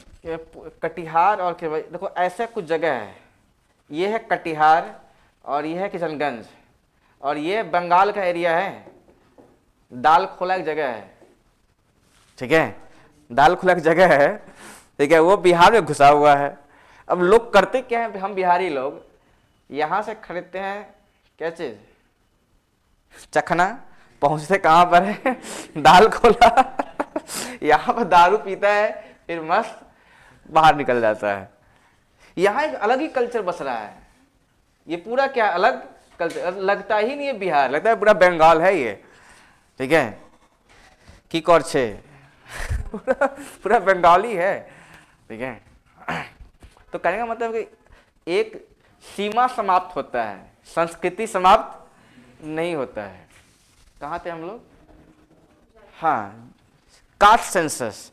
कटिहार और देखो ऐसा कुछ जगह है, ये है कटिहार और ये है किशनगंज और ये बंगाल का एरिया है, दाल खोला एक जगह है। ठीक है, दाल खोला एक जगह है, ठीक है, वो बिहार में घुसा हुआ है। अब लोग करते क्या है, हम बिहारी लोग यहाँ से खरीदते हैं क्या चीज़, चखना, पहुँचते कहाँ पर है, दाल खोला यहाँ पर दारू पीता है, फिर मस्त बाहर निकल जाता है। यहाँ एक अलग ही कल्चर बस रहा है, ये पूरा क्या अलग कल्चर, लगता ही नहीं है बिहार, लगता है पूरा बंगाल है ये। ठीक है, की कौर छे पूरा बंगाली है। ठीक है, तो कहने का मतलब कि एक सीमा समाप्त होता है, संस्कृति समाप्त नहीं होता है। कहाँ थे हम लोग, हाँ, कास्ट सेंसस।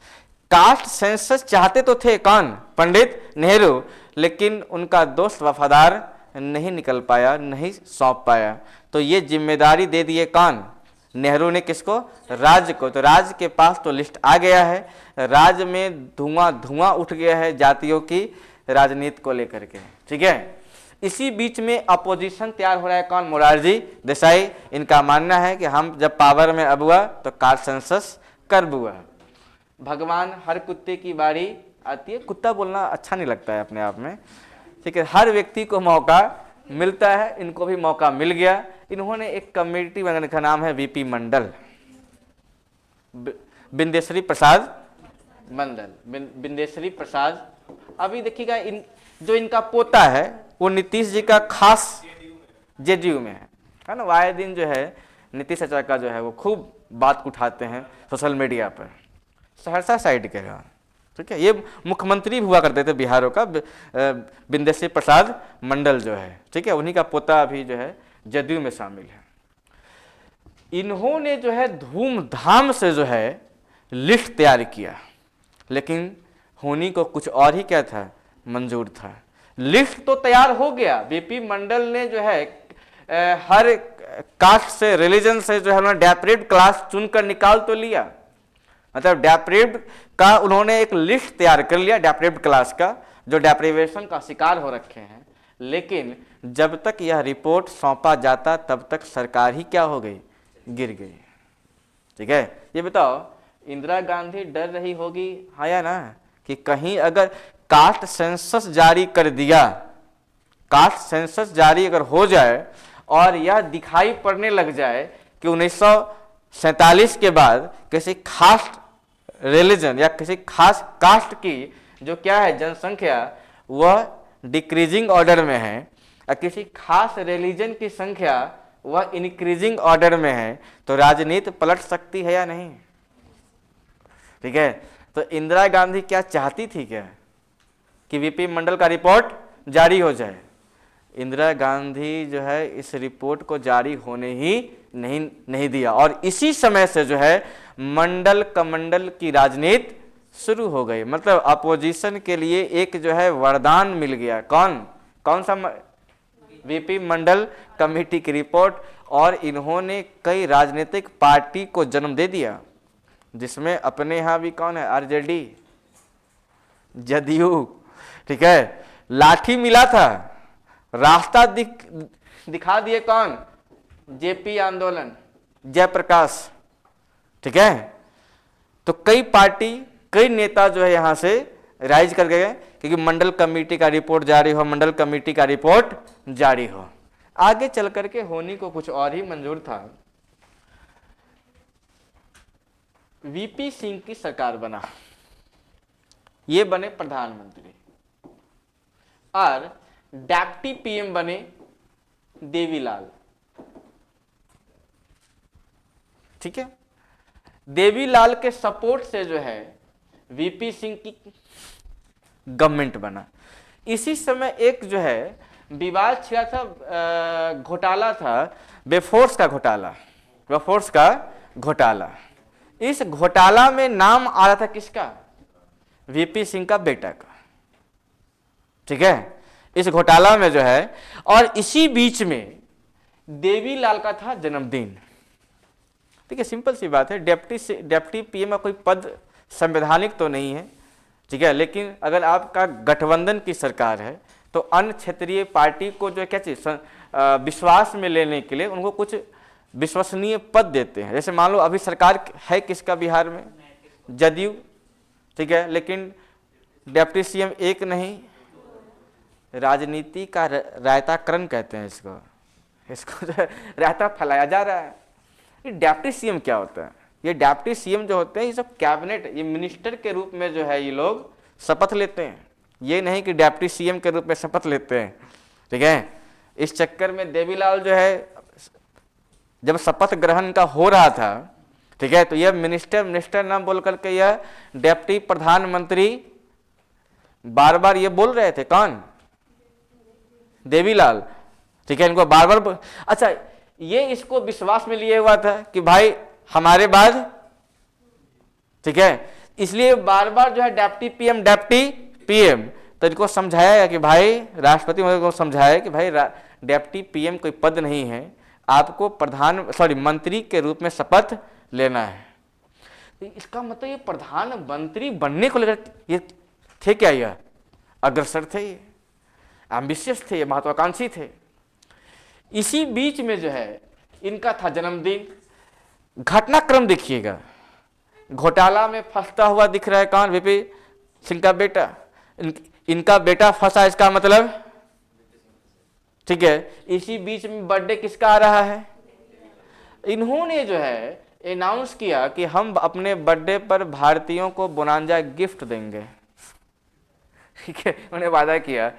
कास्ट सेंसस चाहते तो थे कौन, पंडित नेहरू, लेकिन उनका दोस्त वफादार नहीं निकल पाया, नहीं सौंप पाया, तो ये जिम्मेदारी दे दिए कौन, नेहरू ने, किसको, राज्य को। तो राज्य के पास तो लिस्ट आ गया है, राज्य में धुआं उठ गया है जातियों की राजनीति को लेकर के। ठीक है, इसी बीच में अपोजिशन तैयार हो रहा है कौन, मोरारजी देसाई। इनका मानना है कि हम जब पावर में अब हुआ तो कास्ट सेंसस कर बुआ। भगवान हर कुत्ते की बारी आती है, कुत्ता बोलना अच्छा नहीं लगता है अपने आप में। ठीक है, हर व्यक्ति को मौका मिलता है, इनको भी मौका मिल गया। इन्होंने एक कमेटी बनाने का नाम है वीपी मंडल, बिंदेश्वरी प्रसाद मंडल, बिंदेश्वरी प्रसाद। अभी देखिएगा जो इनका पोता है वो नीतीश जी का खास जेडीयू में है ना। आए दिन जो है नीतीश चाचा का जो है वो खूब बात उठाते हैं सोशल मीडिया पर, सहरसा साइड के हैं, ठीक है। ये मुख्यमंत्री भी हुआ करते थे बिहारों का, बिंदेश्वरी प्रसाद मंडल जो है, ठीक है, उन्हीं का पोता अभी जो है जदयू में शामिल है। इन्होंने जो है धूमधाम से जो है लिस्ट तैयार किया, लेकिन होनी को कुछ और ही क्या था, मंजूर था। लिस्ट तो तैयार हो गया, बीपी मंडल ने जो है हर कास्ट से, रिलीजन से जो है उन्होंने डेप्रेव्ड क्लास चुनकर निकाल तो लिया, मतलब डेप्रेव्ड का उन्होंने एक लिस्ट तैयार कर लिया डेप्रेव्ड क्लास का, जो डेप्रिवेशन का शिकार हो रखे हैं। लेकिन जब तक यह रिपोर्ट सौंपा जाता तब तक सरकार ही क्या हो गई, गिर गई, ठीक है। ये बताओ इंदिरा गांधी डर रही होगी, हाँ या ना, कि कहीं अगर कास्ट सेंसस जारी कर दिया, कास्ट सेंसस जारी अगर हो जाए और यह दिखाई पड़ने लग जाए कि 1947 के बाद किसी खास रिलीजन या किसी खास कास्ट की जो क्या है जनसंख्या वह डिक्रीजिंग ऑर्डर में है और किसी खास रिलीजन की संख्या वह इंक्रीजिंग ऑर्डर में है, तो राजनीति पलट सकती है या नहीं, ठीक है। तो इंदिरा गांधी क्या चाहती थी क्या, कि वीपी मंडल का रिपोर्ट जारी हो जाए। इंदिरा गांधी जो है इस रिपोर्ट को जारी होने ही नहीं दिया, और इसी समय से जो है मंडल कमंडल की राजनीति शुरू हो गई। मतलब अपोजिशन के लिए एक जो है वरदान मिल गया, कौन सा, वीपी मंडल कमेटी की रिपोर्ट, और इन्होंने कई राजनीतिक पार्टी को जन्म दे दिया, जिसमें अपने यहाँ भी कौन है, आरजेडी, जदयू, ठीक है। लाठी मिला था, रास्ता दिखा दिए कौन, जेपी आंदोलन, जयप्रकाश, ठीक है। तो कई पार्टी, कई नेता जो है यहां से राइज कर गए, क्योंकि मंडल कमेटी का रिपोर्ट जारी हो, मंडल कमेटी का रिपोर्ट जारी हो। आगे चल करके होनी को कुछ और ही मंजूर था। वीपी सिंह की सरकार बना, ये बने प्रधानमंत्री, और डिप्टी पीएम बने देवीलाल, ठीक है। देवीलाल के सपोर्ट से जो है वीपी सिंह की गवर्नमेंट बना। इसी समय एक जो है विवाद छिड़ा था, घोटाला था, वेफोर्स का घोटाला। इस घोटाला में नाम आ रहा था किसका, वीपी सिंह का बेटा का, ठीक है, इस घोटाला में जो है। और इसी बीच में देवीलाल का था जन्मदिन, ठीक है। सिंपल सी बात है, डिप्टी पीएम का कोई पद संवैधानिक तो नहीं है, ठीक है, लेकिन अगर आपका गठबंधन की सरकार है तो अन्य क्षेत्रीय पार्टी को जो क्या चाहिए, विश्वास में लेने के लिए उनको कुछ विश्वसनीय पद देते हैं। जैसे मान लो अभी सरकार है किसका बिहार में, जदयू, ठीक है, लेकिन डिप्टी सीएम एक नहीं, राजनीति का रायताकरण कहते हैं इसको जो है रायता फैलाया जा रहा है। ये डिप्टी सीएम क्या होता है, ये डिप्टी सीएम जो होते हैं ये सब कैबिनेट, ये मिनिस्टर के रूप में जो है ये लोग शपथ लेते हैं, ये नहीं कि डिप्टी सीएम के रूप में शपथ लेते हैं, ठीक है। इस चक्कर में देवीलाल जो है जब शपथ ग्रहण का हो रहा था, ठीक है, तो यह मिनिस्टर नाम बोल करके यह डिप्टी प्रधानमंत्री बार बार ये बोल रहे थे, कौन, देवीलाल, ठीक है। इनको बार बार, अच्छा ये इसको विश्वास में लिए हुआ था कि भाई हमारे बाद, ठीक है, इसलिए बार बार जो है डिप्टी पीएम, तो इनको समझाया गया कि भाई, राष्ट्रपति महोदय को समझाया कि भाई डिप्टी पीएम कोई पद नहीं है, आपको मंत्री के रूप में शपथ लेना है। तो इसका मतलब ये प्रधानमंत्री बनने को लेकर ये थे क्या, यह अग्रसर थे, ये एम्बिशियस थे, ये महत्वाकांक्षी थे। इसी बीच में जो है इनका था जन्मदिन। घटनाक्रम देखिएगा, घोटाला में फंसता हुआ दिख रहा है कौन, वीपी सिंह का बेटा, इनका बेटा फंसा, इसका मतलब, ठीक है। इसी बीच में बर्थडे किसका आ रहा है, इन्होंने जो है अनाउंस किया कि हम अपने बर्थडे पर भारतीयों को बोनांजा गिफ्ट देंगे, ठीक है, उन्होंने वादा किया।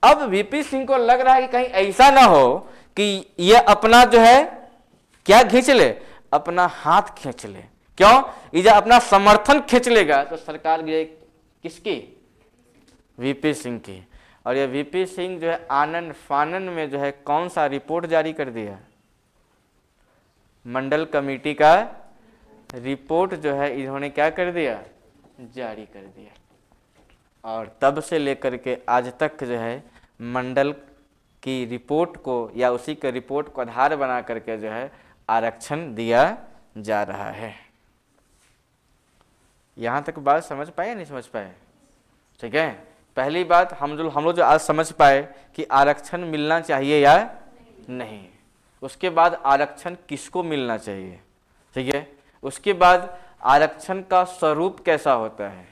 अब वीपी सिंह को लग रहा है कि कहीं ऐसा ना हो कि ये अपना जो है क्या खींच ले, अपना हाथ खींच ले। क्यों? ये जब अपना समर्थन खींच लेगा तो सरकार गिरे किसकी? वीपी सिंह की। और ये वीपी सिंह जो है आनन फानन में जो है कौन सा रिपोर्ट जारी कर दिया? मंडल कमेटी का रिपोर्ट जो है इन्होंने क्या कर दिया? जारी कर दिया। और तब से लेकर के आज तक जो है मंडल की रिपोर्ट को या उसी के रिपोर्ट को आधार बना करके जो है आरक्षण दिया जा रहा है। यहाँ तक बात समझ पाए या नहीं समझ पाए? ठीक है, पहली बात हम लोग जो आज समझ पाए कि आरक्षण मिलना चाहिए या नहीं। उसके बाद आरक्षण किसको मिलना चाहिए, ठीक है। उसके बाद आरक्षण का स्वरूप कैसा होता है,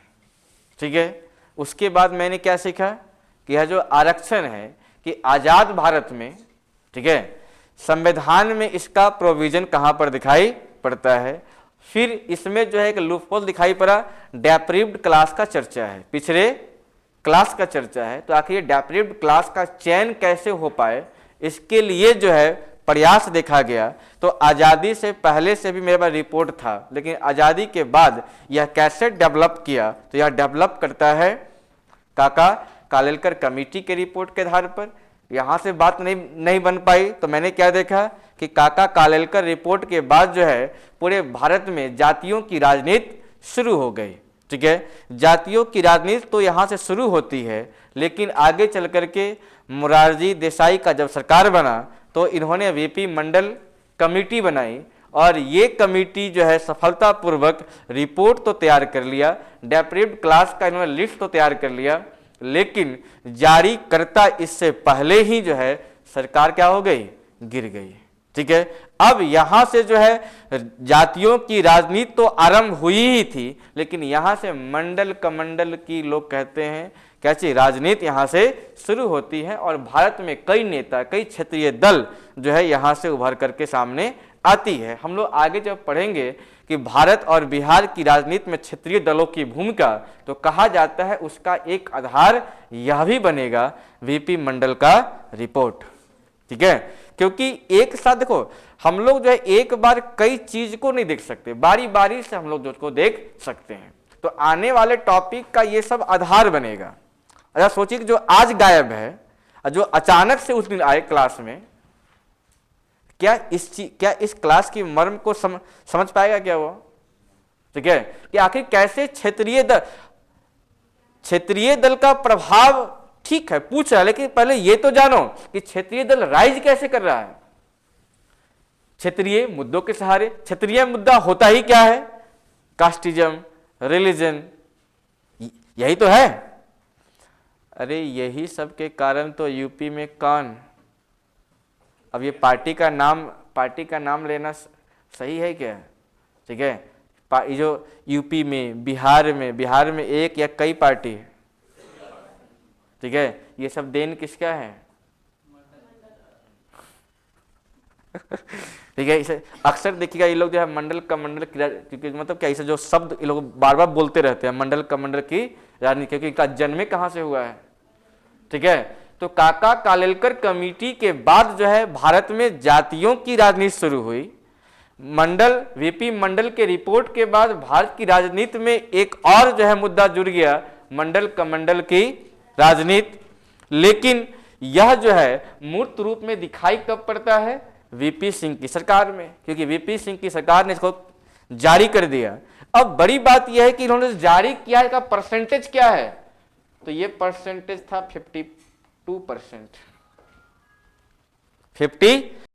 ठीक है। उसके बाद मैंने क्या सीखा कि यह जो आरक्षण है कि आज़ाद भारत में, ठीक है, संविधान में इसका प्रोविजन कहाँ पर दिखाई पड़ता है। फिर इसमें जो है एक लूपहोल दिखाई पड़ा, डेप्रीव्ड क्लास का चर्चा है, पिछड़े क्लास का चर्चा है। तो आखिर ये डेप्रीव्ड क्लास का चयन कैसे हो पाए, इसके लिए जो है प्रयास देखा गया। तो आज़ादी से पहले से भी मेरे पास रिपोर्ट था, लेकिन आज़ादी के बाद यह कैसे डेवलप किया, तो यह डेवलप करता है काका कालेलकर कमेटी के रिपोर्ट के आधार पर। यहाँ से बात नहीं बन पाई तो मैंने क्या देखा कि काका कालेलकर रिपोर्ट के बाद जो है पूरे भारत में जातियों की राजनीति शुरू हो गई, ठीक है। जातियों की राजनीति तो यहाँ से शुरू होती है, लेकिन आगे चल करके मोरारजी देसाई का जब सरकार बना तो इन्होंने वीपी मंडल कमेटी बनाई और ये कमेटी जो है सफलतापूर्वक रिपोर्ट तो तैयार कर लिया, डेप्रीव्ड क्लास का इन्होंने लिस्ट तो तैयार कर लिया, लेकिन जारी करता इससे पहले ही जो है सरकार क्या हो गई? गिर गई, ठीक है। अब यहां से जो है जातियों की राजनीति तो आरंभ हुई ही थी, लेकिन यहां से मंडल कमंडल की लोग कहते हैं कैसी राजनीति यहां से शुरू होती है और भारत में कई नेता, कई क्षेत्रीय दल जो है यहां से उभर करके सामने आती है। हम लोग आगे जब पढ़ेंगे कि भारत और बिहार की राजनीति में क्षेत्रीय दलों की भूमिका, तो कहा जाता है उसका एक आधार यह भी बनेगा वीपी मंडल का रिपोर्ट, ठीक है। क्योंकि एक साथ देखो हम लोग जो है एक बार कई चीज को नहीं देख सकते, बारी बारी से हम लोग जो उसको देख सकते हैं। तो आने वाले टॉपिक का ये सब आधार बनेगा। अच्छा सोचिए कि जो आज गायब है और जो अचानक से उस दिन आए क्लास में, क्या इस क्लास की मर्म को समझ पाएगा क्या वो, ठीक है। कि आखिर कैसे क्षेत्रीय दल का प्रभाव, ठीक है पूछ रहा है, लेकिन पहले ये तो जानो कि क्षेत्रीय दल राइज कैसे कर रहा है। क्षेत्रीय मुद्दों के सहारे। क्षेत्रीय मुद्दा होता ही क्या है? कास्टिज्म, रिलीजन, यही तो है। अरे यही सब के कारण तो यूपी में कौन, अब ये पार्टी का नाम लेना सही है क्या, ठीक है। जो यूपी में बिहार में एक या कई पार्टी है, ठीक है। ये सब देन किसका है? ठीक है। इसे अक्सर देखिएगा ये लोग जो है मंडल कमंडल क्योंकि मतलब क्या, इसे जो शब्द ये लोग बार बार बोलते रहते हैं मंडल कमंडल की राजनीति, क्योंकि इनका जन्म कहाँ से हुआ है, ठीक है। तो काका कालेलकर कमेटी के बाद जो है भारत में जातियों की राजनीति शुरू हुई। वीपी मंडल के रिपोर्ट के बाद भारत की राजनीति में एक और जो है मुद्दा जुड़ गया, मंडल कमंडल की राजनीति। लेकिन यह जो है मूर्त रूप में दिखाई कब पड़ता है? वीपी सिंह की सरकार में, क्योंकि वीपी सिंह की सरकार ने इसको जारी कर दिया। अब बड़ी बात यह है कि इन्होंने जारी किया, इसका परसेंटेज क्या है? तो ये परसेंटेज था 52%। 50